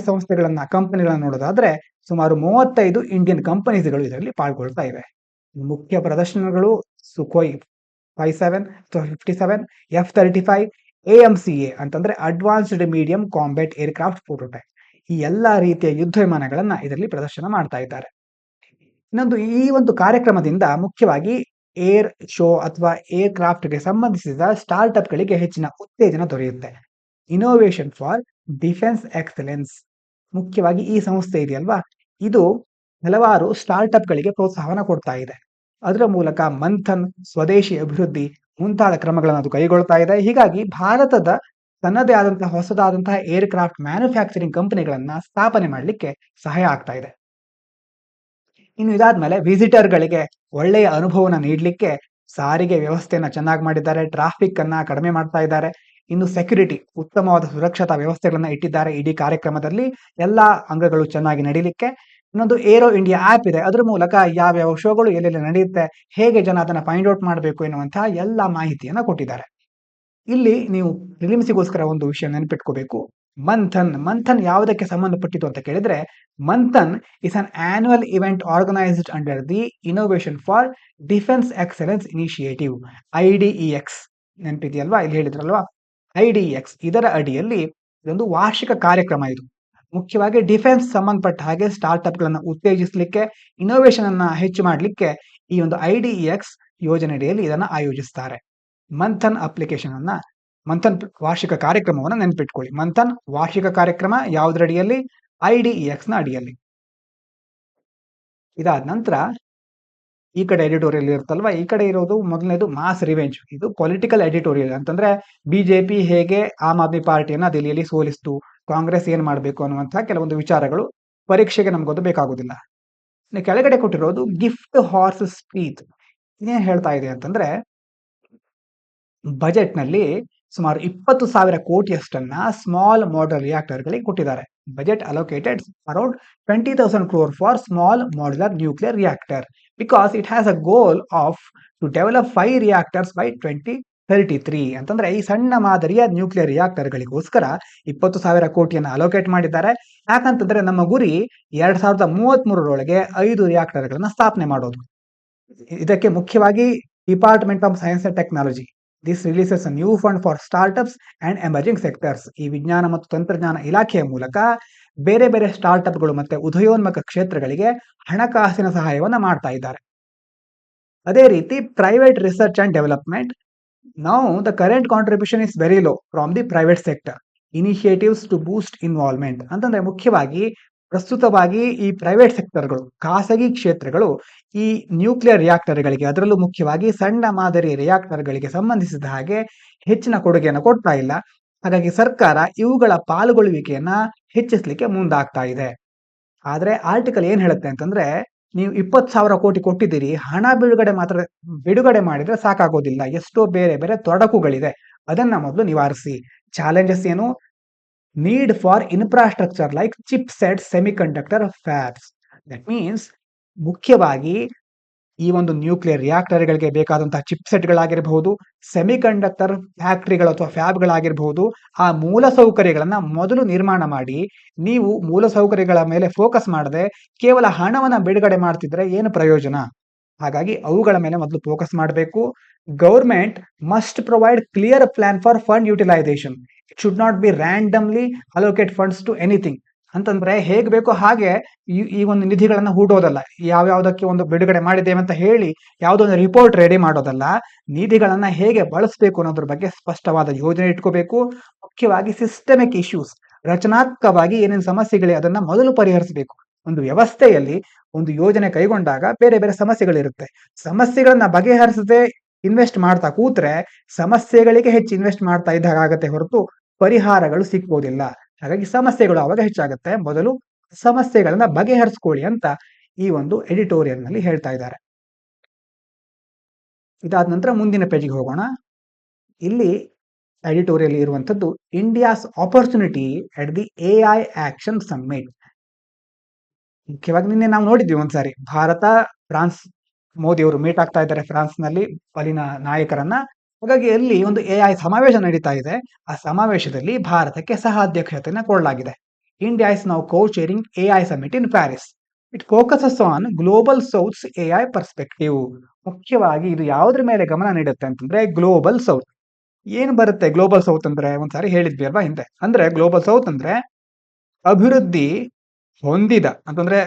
ಕಂಪನಿಗಳನ್ನ ನೋಡೋದಾದ್ರೆ ಸುಮಾರು 35 ಇಂಡಿಯನ್ ಕಂಪನೀಸ್ಗಳು ಇದರಲ್ಲಿ ಪಾಲ್ಗೊಳ್ತಾ ಇವೆ. ಮುಖ್ಯ ಪ್ರದರ್ಶನಗಳು ಸುಖೋಯ್ 57, F-35, AMCA ಅಂತಂದ್ರೆ advanced medium combat aircraft prototype. ಈ ಎಲ್ಲಾ ರೀತಿಯ ಯುದ್ಧ ವಿಮಾನಗಳನ್ನ ಇದರಲ್ಲಿ ಪ್ರದರ್ಶನ ಮಾಡ್ತಾ ಇದ್ದಾರೆ. ಇನ್ನೊಂದು ಈ ಒಂದು ಕಾರ್ಯಕ್ರಮದಿಂದ ಮುಖ್ಯವಾಗಿ ಏರ್ ಶೋ ಅಥವಾ ಏರ್ ಕ್ರಾಫ್ಟ್ಗೆ ಸಂಬಂಧಿಸಿದ ಸ್ಟಾರ್ಟ್ಅಪ್ ಗಳಿಗೆ ಹೆಚ್ಚಿನ ಉತ್ತೇಜನ ದೊರೆಯುತ್ತೆ. ಇನೋವೇಷನ್ ಫಾರ್ ಡಿಫೆನ್ಸ್ ಎಕ್ಸಲೆನ್ಸ್, ಮುಖ್ಯವಾಗಿ ಈ ಸಂಸ್ಥೆ ಇದೆಯಲ್ವಾ, ಇದು ಹಲವಾರು ಸ್ಟಾರ್ಟ್ಅಪ್ ಗಳಿಗೆ ಪ್ರೋತ್ಸಾಹನ ಕೊಡ್ತಾ ಇದೆ. ಅದರ ಮೂಲಕ ಮಂಥನ್, ಸ್ವದೇಶಿ ಅಭಿವೃದ್ಧಿ ಮುಂತಾದ ಕ್ರಮಗಳನ್ನು ಅದು ಕೈಗೊಳ್ತಾ ಇದೆ. ಹೀಗಾಗಿ ಭಾರತದ ತನ್ನದೇ ಆದಂತಹ ಹೊಸದಾದಂತಹ ಏರ್ ಕ್ರಾಫ್ಟ್ ಮ್ಯಾನುಫ್ಯಾಕ್ಚರಿಂಗ್ ಕಂಪನಿಗಳನ್ನ ಸ್ಥಾಪನೆ ಮಾಡಲಿಕ್ಕೆ ಸಹಾಯ ಆಗ್ತಾ ಇದೆ. ಇನ್ನು ಇದಾದ್ಮೇಲೆ ವಿಸಿಟರ್ಗಳಿಗೆ ಒಳ್ಳೆಯ ಅನುಭವನ ನೀಡಲಿಕ್ಕೆ ಸಾರಿಗೆ ವ್ಯವಸ್ಥೆಯನ್ನ ಚೆನ್ನಾಗಿ ಮಾಡಿದ್ದಾರೆ. ಟ್ರಾಫಿಕ್ ಅನ್ನ ಕಡಿಮೆ ಮಾಡ್ತಾ ಇದ್ದಾರೆ. ಇನ್ನು ಸೆಕ್ಯೂರಿಟಿ, ಉತ್ತಮವಾದ ಸುರಕ್ಷತಾ ವ್ಯವಸ್ಥೆಗಳನ್ನ ಇಟ್ಟಿದ್ದಾರೆ. ಇಡೀ ಕಾರ್ಯಕ್ರಮದಲ್ಲಿ ಎಲ್ಲಾ ಅಂಗಗಳು ಚೆನ್ನಾಗಿ ನಡೀಲಿಕ್ಕೆ. ಇನ್ನೊಂದು ಏರೋ ಇಂಡಿಯಾ ಆಪ್ ಇದೆ. ಅದ್ರ ಮೂಲಕ ಯಾವ್ಯಾವ ಶೋಗಳು ಎಲ್ಲೆಲ್ಲಿ ನಡೆಯುತ್ತೆ, ಹೇಗೆ ಜನ ಅದನ್ನ ಫೈಂಡ್ ಔಟ್ ಮಾಡಬೇಕು ಎನ್ನುವಂತಹ ಎಲ್ಲಾ ಮಾಹಿತಿಯನ್ನ ಕೊಟ್ಟಿದ್ದಾರೆ. ಇಲ್ಲಿ ನೀವು ಪ್ರಿಲಿಮ್ಸಿಗೋಸ್ಕರ ಒಂದು ವಿಷಯ ನೆನಪಿಟ್ಕೋಬೇಕು. ಮಂಥನ್ ಯಾವುದಕ್ಕೆ ಸಂಬಂಧಪಟ್ಟಿತು ಅಂತ ಕೇಳಿದ್ರೆ, Manthan is an annual event organised under the innovation for defence excellence initiative, IDEX. ನೆನಪಿದೆಯಲ್ವಾ? ಇಲ್ಲಿ ಹೇಳಿದ್ರಲ್ವಾ IDEX. ಇದರ ಅಡಿಯಲ್ಲಿ ಇದೊಂದು ವಾರ್ಷಿಕ ಕಾರ್ಯಕ್ರಮ. ಇದು ಮುಖ್ಯವಾಗಿ ಡಿಫೆನ್ಸ್ ಸಂಬಂಧಪಟ್ಟ ಹಾಗೆ ಸ್ಟಾರ್ಟ್ಅಪ್ ಗಳನ್ನ ಉತ್ತೇಜಿಸಲಿಕ್ಕೆ, ಇನೋವೇಷನ್ ಅನ್ನ ಹೆಚ್ಚು ಮಾಡಲಿಕ್ಕೆ ಈ ಒಂದು IDEX ಯೋಜನೆಯಲ್ಲಿ ಇದನ್ನ ಆಯೋಜಿಸ್ತಾರೆ. ಮಂಥನ್ ವಾರ್ಷಿಕ ಕಾರ್ಯಕ್ರಮವನ್ನು ನೆನಪಿಟ್ಕೊಳ್ಳಿ. ಮಂಥನ್ ವಾರ್ಷಿಕ ಕಾರ್ಯಕ್ರಮ ಯಾವುದರ ಅಡಿಯಲ್ಲಿ? IDEX ನ ಅಡಿಯಲ್ಲಿ. ಇದಾದ ನಂತರ ಈ ಕಡೆ ಎಡಿಟೋರಿಯಲ್ ಇರುತ್ತಲ್ವಾ, ಈ ಕಡೆ ಇರೋದು ಮೊದಲನೇದು ಮಾಸ್ ರಿವೆಂಜ್. ಇದು ಪೊಲಿಟಿಕಲ್ ಎಡಿಟೋರಿಯಲ್. ಅಂತಂದ್ರೆ ಬಿಜೆಪಿ ಹೇಗೆ ಆಮ್ ಆದ್ಮಿ ಪಾರ್ಟಿಯನ್ನ ದೆಹಲಿಯಲ್ಲಿ ಸೋಲಿಸ್ತು, ಕಾಂಗ್ರೆಸ್ ಏನ್ ಮಾಡಬೇಕು ಅನ್ನುವಂತಹ ಕೆಲವೊಂದು ವಿಚಾರಗಳು ಪರೀಕ್ಷೆಗೆ ನಮ್ಗೊತ್ತು ಬೇಕಾಗುದಿಲ್ಲ. ಕೆಳಗಡೆ ಕೊಟ್ಟಿರೋದು ಗಿಫ್ಟ್ ಹಾರ್ಸ್ ಸ್ಪೀಚ್. ಇದೇನ್ ಹೇಳ್ತಾ ಇದೆ ಅಂತಂದ್ರೆ, ಬಜೆಟ್ ನಲ್ಲಿ ಸುಮಾರು 20,000 ಕೋಟಿಯಷ್ಟನ್ನ ಸ್ಮಾಲ್ ಮಾಡೆಲ್ ರಿಯಾಕ್ಟರ್ ಗಳಿಗೆ ಕೊಟ್ಟಿದ್ದಾರೆ. Budget allocated around 20,000 crore for small modular nuclear reactor because it has a goal of to develop 5 reactors by 2033. ಅಂತಂದ್ರೆ ಈ ಸಣ್ಣ ಮಾದರಿಯ ನ್ಯೂಕ್ಲಿಯರ್ ರಿಯಾಕ್ಟರ್ ಗಳಿಗೋಸ್ಕರ 20,000 ಕೋಟಿಯನ್ನು ಅಲೋಕೇಟ್ ಮಾಡಿದ್ದಾರೆ. ಯಾಕಂತಂದ್ರೆ ನಮ್ಮ ಗುರಿ 2033ರೊಳಗೆ 5 ರಿಯಾಕ್ಟರ್ ಗಳನ್ನ ಸ್ಥಾಪನೆ ಮಾಡೋದು. ಇದಕ್ಕೆ ಮುಖ್ಯವಾಗಿ department of science and technology this releases a new fund for startups and emerging sectors. ಈ ವಿಜ್ಞಾನ ಮತ್ತು ತಂತ್ರಜ್ಞಾನ ಇಲಾಖೆಯ ಮೂಲಕ ಬೇರೆ ಬೇರೆ ಸ್ಟಾರ್ಟ್ಅಪ್ಗಳು ಮತ್ತೆ ಉದಯೋನ್ಮುಖ ಕ್ಷೇತ್ರಗಳಿಗೆ ಹಣಕಾಸಿನ ಸಹಾಯವನ್ನ ಮಾಡ್ತಾ ಇದ್ದಾರೆ. ಅದೇ ರೀತಿ private research and development. Now the current contribution is very low from the private sector. Initiatives to boost involvement ಅಂತಂದ್ರೆ ಮುಖ್ಯವಾಗಿ ಪ್ರಸ್ತುತವಾಗಿ ಈ ಪ್ರೈವೇಟ್ ಸೆಕ್ಟರ್ಗಳು, ಖಾಸಗಿ ಕ್ಷೇತ್ರಗಳು ಈ ನ್ಯೂಕ್ಲಿಯರ್ ರಿಯಾಕ್ಟರ್ಗಳಿಗೆ, ಅದರಲ್ಲೂ ಮುಖ್ಯವಾಗಿ ಸಣ್ಣ ಮಾದರಿ ರಿಯಾಕ್ಟರ್ಗಳಿಗೆ ಸಂಬಂಧಿಸಿದ ಹಾಗೆ ಹೆಚ್ಚಿನ ಕೊಡುಗೆಯನ್ನು ಕೊಡ್ತಾ ಇಲ್ಲ. ಹಾಗಾಗಿ ಸರ್ಕಾರ ಇವುಗಳ ಪಾಲ್ಗೊಳ್ಳುವಿಕೆಯನ್ನ ಹೆಚ್ಚಿಸಲಿಕ್ಕೆ ಮುಂದಾಗ್ತಾ ಇದೆ. ಆದ್ರೆ ಆರ್ಟಿಕಲ್ ಏನ್ ಹೇಳುತ್ತೆ ಅಂತಂದ್ರೆ, ನೀವು 20,000 ಕೋಟಿ ಕೊಟ್ಟಿದ್ದೀರಿ, ಹಣ ಬಿಡುಗಡೆ ಮಾಡಿದ್ರೆ ಸಾಕಾಗೋದಿಲ್ಲ, ಎಷ್ಟೋ ಬೇರೆ ಬೇರೆ ತೊಡಕುಗಳಿದೆ, ಅದನ್ನ ಮೊದಲು ನಿವಾರಿಸಿ. ಚಾಲೆಂಜಸ್ ಏನು? Need for infrastructure like chip set, semiconductor fabs. That means ಮುಖ್ಯವಾಗಿ ಈ ಒಂದು ನ್ಯೂಕ್ಲಿಯರ್ ರಿಯಾಕ್ಟರ್ಗಳಿಗೆ ಬೇಕಾದಂತಹ ಚಿಪ್ಸೆಟ್ಗಳಾಗಿರಬಹುದು, ಸೆಮಿಕಂಡಕ್ಟರ್ ಫ್ಯಾಕ್ಟರಿಗಳು ಅಥವಾ ಫ್ಯಾಬ್ಗಳಾಗಿರಬಹುದು, ಆ ಮೂಲ ಸೌಕರ್ಯಗಳನ್ನ ಮೊದಲು ನಿರ್ಮಾಣ ಮಾಡಿ. ನೀವು ಮೂಲ ಸೌಕರ್ಯಗಳ ಮೇಲೆ ಫೋಕಸ್ ಮಾಡದೆ ಕೇವಲ ಹಣವನ್ನ ಬಿಡುಗಡೆ ಮಾಡ್ತಿದ್ರೆ ಏನು ಪ್ರಯೋಜನ? ಹಾಗಾಗಿ ಅವುಗಳ ಮೇಲೆ ಮೊದಲು ಫೋಕಸ್ ಮಾಡಬೇಕು. Government must provide clear plan for fund utilization. It should not be randomly allocate funds to anything. ಅಂತಂದ್ರೆ ಹೇಗ್ ಬೇಕೋ ಹಾಗೆ ಈ ಒಂದು ನಿಧಿಗಳನ್ನ ಹೂಡೋದಲ್ಲ, ಯಾವ್ಯಾವ್ದಕ್ಕೆ ಒಂದು ಬಿಡುಗಡೆ ಮಾಡಿದ್ದೇವೆ ಅಂತ ಹೇಳಿ ಯಾವುದೋ ಒಂದು ರಿಪೋರ್ಟ್ ರೆಡಿ ಮಾಡೋದಲ್ಲ. ನಿಧಿಗಳನ್ನ ಹೇಗೆ ಬಳಸಬೇಕು ಅನ್ನೋದ್ರ ಬಗ್ಗೆ ಸ್ಪಷ್ಟವಾದ ಯೋಜನೆ ಇಟ್ಕೋಬೇಕು. ಮುಖ್ಯವಾಗಿ ಸಿಸ್ಟಮಿಕ್ ಇಶ್ಯೂಸ್, ರಚನಾತ್ಮಕವಾಗಿ ಏನೇನು ಸಮಸ್ಯೆಗಳಿವೆ ಅದನ್ನ ಮೊದಲು ಪರಿಹರಿಸಬೇಕು. ಒಂದು ವ್ಯವಸ್ಥೆಯಲ್ಲಿ ಒಂದು ಯೋಜನೆ ಕೈಗೊಂಡಾಗ ಬೇರೆ ಬೇರೆ ಸಮಸ್ಯೆಗಳಿರುತ್ತೆ. ಸಮಸ್ಯೆಗಳನ್ನ ಬಗೆಹರಿಸದೆ ಇನ್ವೆಸ್ಟ್ ಮಾಡ್ತಾ ಕೂತ್ರೆ ಸಮಸ್ಯೆಗಳಿಗೆ ಹೆಚ್ಚು ಇನ್ವೆಸ್ಟ್ ಮಾಡ್ತಾ ಇದ್ದಾಗ ಆಗತ್ತೆ ಹೊರತು ಪರಿಹಾರಗಳು ಸಿಕ್ಕೋದಿಲ್ಲ. ಹಾಗಾಗಿ ಸಮಸ್ಯೆಗಳು ಅವಾಗ ಹೆಚ್ಚಾಗುತ್ತೆ. ಮೊದಲು ಸಮಸ್ಯೆಗಳನ್ನ ಬಗೆಹರಿಸ್ಕೊಳ್ಳಿ ಅಂತ ಈ ಒಂದು ಎಡಿಟೋರಿಯಲ್ ನಲ್ಲಿ ಹೇಳ್ತಾ ಇದ್ದಾರೆ. ಇದಾದ ನಂತರ ಮುಂದಿನ ಪೇಜಿಗೆ ಹೋಗೋಣ. ಇಲ್ಲಿ ಎಡಿಟೋರಿಯಲ್ ಇರುವಂತದ್ದು India's opportunity at the AI action summit. ಮುಖ್ಯವಾಗಿ ನಿನ್ನೆ ನಾವು ನೋಡಿದ್ವಿ ಒಂದ್ಸಾರಿ, ಭಾರತ ಫ್ರಾನ್ಸ್, ಮೋದಿ ಅವರು ಮೀಟ್ ಆಗ್ತಾ ಇದ್ದಾರೆ ಫ್ರಾನ್ಸ್ ನಲ್ಲಿ ಅಲ್ಲಿನ ನಾಯಕರನ್ನ. ಹಾಗಾಗಿ ಅಲ್ಲಿ ಒಂದು ಎಐ ಸಮಾವೇಶ ನಡೀತಾ ಇದೆ. ಆ ಸಮಾವೇಶದಲ್ಲಿ ಭಾರತಕ್ಕೆ ಸಹ ಅಧ್ಯಕ್ಷತೆಯನ್ನು ಕೊಡಲಾಗಿದೆ. India is now co-chairing AI summit in Paris. It focuses on global south's AI perspective. ಮುಖ್ಯವಾಗಿ ಇದು ಯಾವುದ್ರ ಮೇಲೆ ಗಮನ ನೀಡುತ್ತೆ ಅಂತಂದ್ರೆ ಗ್ಲೋಬಲ್ ಸೌತ್. ಏನ್ ಬರುತ್ತೆ ಗ್ಲೋಬಲ್ ಸೌತ್ ಅಂದ್ರೆ? ಒಂದ್ಸಾರಿ ಹೇಳಿದ್ವಿ ಅಲ್ವಾ ಹಿಂದೆ. ಅಂದ್ರೆ ಗ್ಲೋಬಲ್ ಸೌತ್ ಅಂದ್ರೆ ಅಭಿವೃದ್ಧಿ ಹೊಂದಿದ ಅಂತಂದ್ರೆ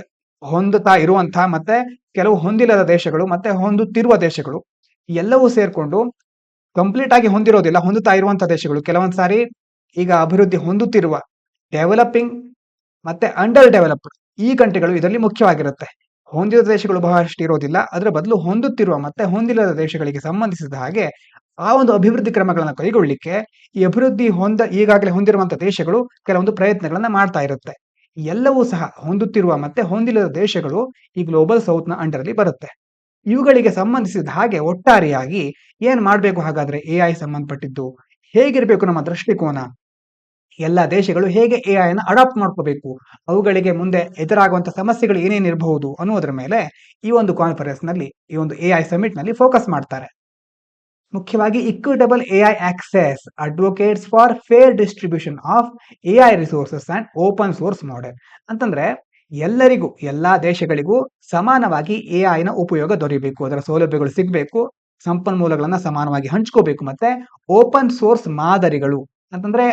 ಹೊಂದುತ್ತಾ ಇರುವಂತಹ, ಮತ್ತೆ ಕೆಲವು ಹೊಂದಿಲ್ಲದ ದೇಶಗಳು, ಮತ್ತೆ ಹೊಂದುತ್ತಿರುವ ದೇಶಗಳು ಎಲ್ಲವೂ ಸೇರ್ಕೊಂಡು, ಕಂಪ್ಲೀಟ್ ಆಗಿ ಹೊಂದಿರೋದಿಲ್ಲ, ಹೊಂದುತ್ತಾ ಇರುವಂತಹ ದೇಶಗಳು. ಕೆಲವೊಂದ್ ಸಾರಿ ಈಗ ಅಭಿವೃದ್ಧಿ ಹೊಂದುತ್ತಿರುವ ಡೆವಲಪಿಂಗ್ ಮತ್ತೆ ಅಂಡರ್ ಡೆವಲಪ್ಡ್ ಈ ಕಂಟ್ರಿಗಳು ಇದರಲ್ಲಿ ಮುಖ್ಯವಾಗಿರುತ್ತೆ. ಹೊಂದಿದ ದೇಶಗಳು ಬಹಳಷ್ಟು ಇರೋದಿಲ್ಲ, ಅದರ ಬದಲು ಹೊಂದುತ್ತಿರುವ ಮತ್ತೆ ಹೊಂದಿಲ್ಲದ ದೇಶಗಳಿಗೆ ಸಂಬಂಧಿಸಿದ ಹಾಗೆ ಆ ಒಂದು ಅಭಿವೃದ್ಧಿ ಕ್ರಮಗಳನ್ನ ಕೈಗೊಳ್ಳಿಕ್ಕೆ ಈ ಈಗಾಗಲೇ ಹೊಂದಿರುವಂತಹ ದೇಶಗಳು ಕೆಲವೊಂದು ಪ್ರಯತ್ನಗಳನ್ನ ಮಾಡ್ತಾ ಇರುತ್ತೆ. ಎಲ್ಲವೂ ಸಹ ಹೊಂದುತ್ತಿರುವ ಮತ್ತೆ ಹೊಂದಿಲ್ಲದ ದೇಶಗಳು ಈ ಗ್ಲೋಬಲ್ ಸೌತ್ ನ ಅಂಡರ್ ಅಲ್ಲಿ ಬರುತ್ತೆ. ಇವುಗಳಿಗೆ ಸಂಬಂಧಿಸಿದ ಹಾಗೆ ಒಟ್ಟಾರೆಯಾಗಿ ಏನ್ ಮಾಡ್ಬೇಕು ಹಾಗಾದ್ರೆ? ಎಐ ಸಂಬಂಧಪಟ್ಟಿದ್ದು ಹೇಗಿರ್ಬೇಕು ನಮ್ಮ ದೃಷ್ಟಿಕೋನ? ಎಲ್ಲ ದೇಶಗಳು ಹೇಗೆ ಎಐ ನ ಅಡಾಪ್ಟ್ ಮಾಡ್ಕೋಬೇಕು, ಅವುಗಳಿಗೆ ಮುಂದೆ ಎದುರಾಗುವಂತಹ ಸಮಸ್ಯೆಗಳು ಏನೇನಿರಬಹುದು ಅನ್ನೋದ್ರ ಮೇಲೆ ಈ ಒಂದು ಕಾನ್ಫರೆನ್ಸ್ ನಲ್ಲಿ, ಈ ಒಂದು ಎಐ ಸಮಿಟ್ ನಲ್ಲಿ ಫೋಕಸ್ ಮಾಡ್ತಾರೆ. ಮುಖ್ಯವಾಗಿ equitable AI access, advocates for fair distribution of AI resources and open source model. ಅಂತಂದ್ರೆ ಎಲ್ಲರಿಗೂ, ಎಲ್ಲಾ ದೇಶಗಳಿಗೂ ಸಮಾನವಾಗಿ ಎಐ ನ ಉಪಯೋಗ ದೊರೆಯಬೇಕು, ಅದರ ಸೌಲಭ್ಯಗಳು ಸಿಗಬೇಕು, ಸಂಪನ್ಮೂಲಗಳನ್ನ ಸಮಾನವಾಗಿ ಹಂಚ್ಕೋಬೇಕು. ಮತ್ತೆ ಓಪನ್ ಸೋರ್ಸ್ ಮಾದರಿಗಳು ಅಂತಂದ್ರೆ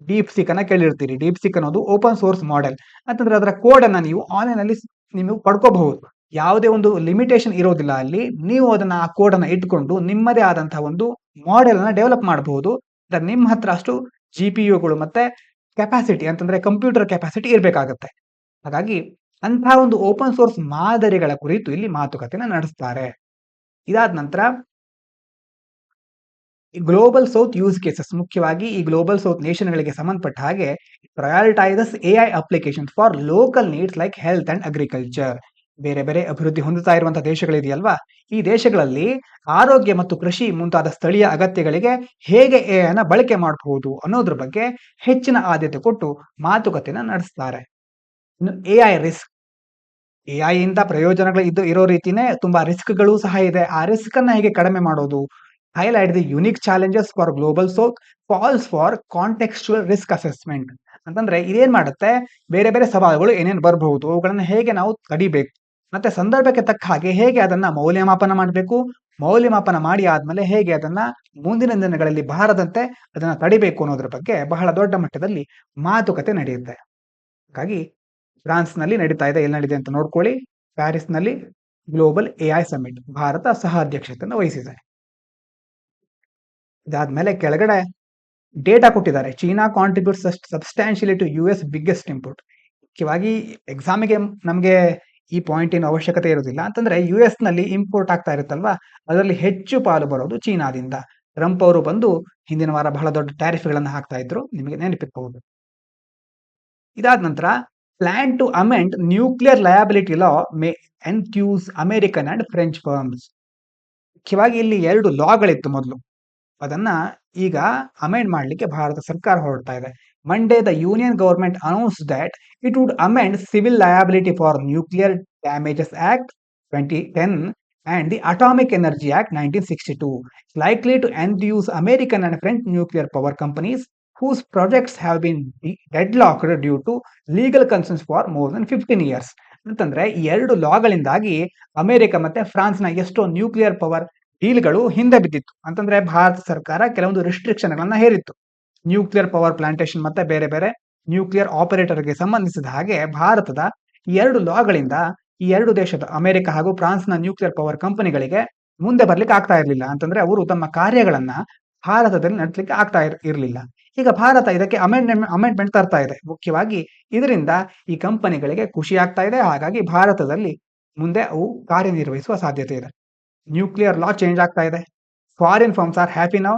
ಡೀಪ್ ಸಿಕ್ ಅನ್ನ ಕೇಳಿರ್ತೀರಿ. ಡೀಪ್ ಸಿಕ್ ಅನ್ನೋದು ಓಪನ್ ಸೋರ್ಸ್ ಮಾಡೆಲ್. ಅಂತಂದ್ರೆ ಅದರ ಕೋಡ್ ಅನ್ನ ನೀವು ಆನ್ಲೈನ್ ಅಲ್ಲಿ ನೀವು ಪಡ್ಕೋಬಹುದು. ಯಾವುದೇ ಒಂದು ಲಿಮಿಟೇಷನ್ ಇರೋದಿಲ್ಲ ಅಲ್ಲಿ. ನೀವು ಅದನ್ನ ಆ ಕೋಡ್ ಅನ್ನ ಇಟ್ಕೊಂಡು ನಿಮ್ಮದೇ ಆದಂತಹ ಒಂದು ಮಾಡೆಲ್ ಅನ್ನ ಡೆವಲಪ್ ಮಾಡಬಹುದು. ನಿಮ್ಮ ಹತ್ರ ಅಷ್ಟು GPUಗಳು ಮತ್ತೆ ಕೆಪಾಸಿಟಿ ಅಂತಂದ್ರೆ ಕಂಪ್ಯೂಟರ್ ಕೆಪಾಸಿಟಿ ಇರಬೇಕಾಗತ್ತೆ. ಹಾಗಾಗಿ ಅಂತಹ ಒಂದು ಓಪನ್ ಸೋರ್ಸ್ ಮಾದರಿಗಳ ಕುರಿತು ಇಲ್ಲಿ ಮಾತುಕತೆನ ನಡೆಸ್ತಾರೆ. ಇದಾದ ನಂತರ ಗ್ಲೋಬಲ್ ಸೌತ್ ಯೂಸ್ ಕೇಸಸ್, ಮುಖ್ಯವಾಗಿ ಈ ಗ್ಲೋಬಲ್ ಸೌತ್ ನೇಷನ್ಗಳಿಗೆ ಸಂಬಂಧಪಟ್ಟ ಹಾಗೆ prioritises AI application for local needs like health and agriculture. ಬೇರೆ ಬೇರೆ ಅಭಿವೃದ್ಧಿ ಹೊಂದುತ್ತಾ ಇರುವಂತಹ ದೇಶಗಳಿದೆಯಲ್ವಾ, ಈ ದೇಶಗಳಲ್ಲಿ ಆರೋಗ್ಯ ಮತ್ತು ಕೃಷಿ ಮುಂತಾದ ಸ್ಥಳೀಯ ಅಗತ್ಯಗಳಿಗೆ ಹೇಗೆ ಎಐನ ಬಳಕೆ ಮಾಡಬಹುದು ಅನ್ನೋದ್ರ ಬಗ್ಗೆ ಹೆಚ್ಚಿನ ಆದ್ಯತೆ ಕೊಟ್ಟು ಮಾತುಕತೆನ ನಡೆಸ್ತಾರೆ. ಇನ್ನು ಎಐ ರಿಸ್ಕ್, ಎಐ ಇಂದ ಪ್ರಯೋಜನಗಳು ಇರೋ ರೀತಿನೇ ತುಂಬಾ ರಿಸ್ಕ್ಗಳು ಸಹ ಇದೆ. ಆ ರಿಸ್ಕ್ ಅನ್ನ ಹೇಗೆ ಕಡಿಮೆ ಮಾಡೋದು? Highlight the unique challenges for global south, calls for contextual risk assessment. ಅಂತಂದ್ರೆ ಇದೇನ್ ಮಾಡುತ್ತೆ, ಬೇರೆ ಬೇರೆ ಸವಾಲುಗಳು ಏನೇನು ಬರಬಹುದು, ಅವುಗಳನ್ನ ಹೇಗೆ ನಾವು ತಡಿಬೇಕು, ಮತ್ತೆ ಸಂದರ್ಭಕ್ಕೆ ತಕ್ಕ ಹಾಗೆ ಹೇಗೆ ಅದನ್ನ ಮೌಲ್ಯಮಾಪನ ಮಾಡಬೇಕು, ಮೌಲ್ಯಮಾಪನ ಮಾಡಿ ಆದ್ಮೇಲೆ ಹೇಗೆ ಅದನ್ನ ಮುಂದಿನ ದಿನಗಳಲ್ಲಿ ಬಾರದಂತೆ ಅದನ್ನ ತಡಿಬೇಕು ಅನ್ನೋದ್ರ ಬಗ್ಗೆ ಬಹಳ ದೊಡ್ಡ ಮಟ್ಟದಲ್ಲಿ ಮಾತುಕತೆ ನಡೆಯುತ್ತೆ. ಹಾಗಾಗಿ ಫ್ರಾನ್ಸ್ ನಲ್ಲಿ ನಡೀತಾ ಇದೆ. ಎಲ್ಲಿ ನಡೀದೆ ಅಂತ ನೋಡ್ಕೊಳ್ಳಿ. ಪ್ಯಾರಿಸ್ ನಲ್ಲಿ ಗ್ಲೋಬಲ್ AI ಸಮಿಟ್ ಭಾರತ ಸಹ ಅಧ್ಯಕ್ಷತೆಯನ್ನು ವಹಿಸಿದೆ. ಇದಾದ್ಮೇಲೆ ಕೆಳಗಡೆ ಡೇಟಾ ಕೊಟ್ಟಿದ್ದಾರೆ. China contributes substantially to US biggest import. ಮುಖ್ಯವಾಗಿ ಎಕ್ಸಾಮಿಗೆ ನಮಗೆ ಈ ಪಾಯಿಂಟಿನ ಅವಶ್ಯಕತೆ ಇರೋದಿಲ್ಲ. ಅಂತಂದ್ರೆ US ನಲ್ಲಿ ಇಂಪೋರ್ಟ್ ಆಗ್ತಾ ಇರುತ್ತಲ್ವಾ, ಅದರಲ್ಲಿ ಹೆಚ್ಚು ಪಾಲು ಬರೋದು ಚೀನಾದಿಂದ. ಟ್ರಂಪ್ ಅವರು ಬಂದು ಹಿಂದಿನ ವಾರ ಬಹಳ ದೊಡ್ಡ ಟ್ಯಾರಿಫ್ಗಳನ್ನು ಹಾಕ್ತಾ ಇದ್ರು, ನಿಮಗೆ ನೆನಪಿರಬಹುದು. ಇದಾದ ನಂತರ plan to amend nuclear liability law may enthuse American and French firms. ಮುಖ್ಯವಾಗಿ ಇಲ್ಲಿ 2 ಲಾಗಳಿತ್ತು ಮೊದಲು, ಅದನ್ನ ಈಗ ಅಮೆಂಡ್ ಮಾಡಲಿಕ್ಕೆ ಭಾರತ ಸರ್ಕಾರ ಹೊರಡ್ತಾ ಇದೆ. Monday the union government announce that it would amend civil liability for nuclear damages act 2010 and the Atomic Energy Act 1962, likely to enthuse American and French nuclear power companies whose projects have been deadlocked due to legal concerns for more than 15 years. ಅಂತಂದ್ರೆ ಈ 2 ಲಾಗಳಿಂದಾಗಿ America ಮತ್ತೆ ಫ್ರಾನ್ಸ್ನ ಎಷ್ಟೋ nuclear power ಡೀಲ್ಗಳು ಹಿಂದೆ ಬಿದ್ದಿತ್ತು. ಅಂತಂದ್ರೆ ಭಾರತ ಸರ್ಕಾರ ಕೆಲವೊಂದು ರಿಸ್ಟ್ರಿಕ್ಷನ್ ಗಳನ್ನ ಹೇರಿತ್ತು. ನ್ಯೂಕ್ಲಿಯರ್ ಪವರ್ ಪ್ಲಾಂಟೇಶನ್ ಮತ್ತೆ ಬೇರೆ ಬೇರೆ ನ್ಯೂಕ್ಲಿಯರ್ ಆಪರೇಟರ್ಗೆ ಸಂಬಂಧಿಸಿದ ಹಾಗೆ ಭಾರತದ ಈ 2 ಲಾಗಳಿಂದ ಈ 2 ದೇಶದ ಅಮೆರಿಕ ಹಾಗೂ ಫ್ರಾನ್ಸ್ನ ನ್ಯೂಕ್ಲಿಯರ್ ಪವರ್ ಕಂಪನಿಗಳಿಗೆ ಮುಂದೆ ಬರ್ಲಿಕ್ಕೆ ಆಗ್ತಾ ಇರಲಿಲ್ಲ. ಅಂತಂದ್ರೆ ಅವರು ತಮ್ಮ ಕಾರ್ಯಗಳನ್ನ ಭಾರತದಲ್ಲಿ ನಡೆಸಲಿಕ್ಕೆ ಆಗ್ತಾ ಇರಲಿಲ್ಲ. ಈಗ ಭಾರತ ಇದಕ್ಕೆ ಅಮೆಂಡ್ಮೆಂಟ್ ತರ್ತಾ ಇದೆ. ಮುಖ್ಯವಾಗಿ ಇದರಿಂದ ಈ ಕಂಪನಿಗಳಿಗೆ ಖುಷಿ ಆಗ್ತಾ ಇದೆ. ಹಾಗಾಗಿ ಭಾರತದಲ್ಲಿ ಮುಂದೆ ಅವು ಕಾರ್ಯನಿರ್ವಹಿಸುವ ಸಾಧ್ಯತೆ ಇದೆ. ನ್ಯೂಕ್ಲಿಯರ್ ಲಾ ಚೇಂಜ್ ಆಗ್ತಾ ಇದೆ. Foreign firms are happy now.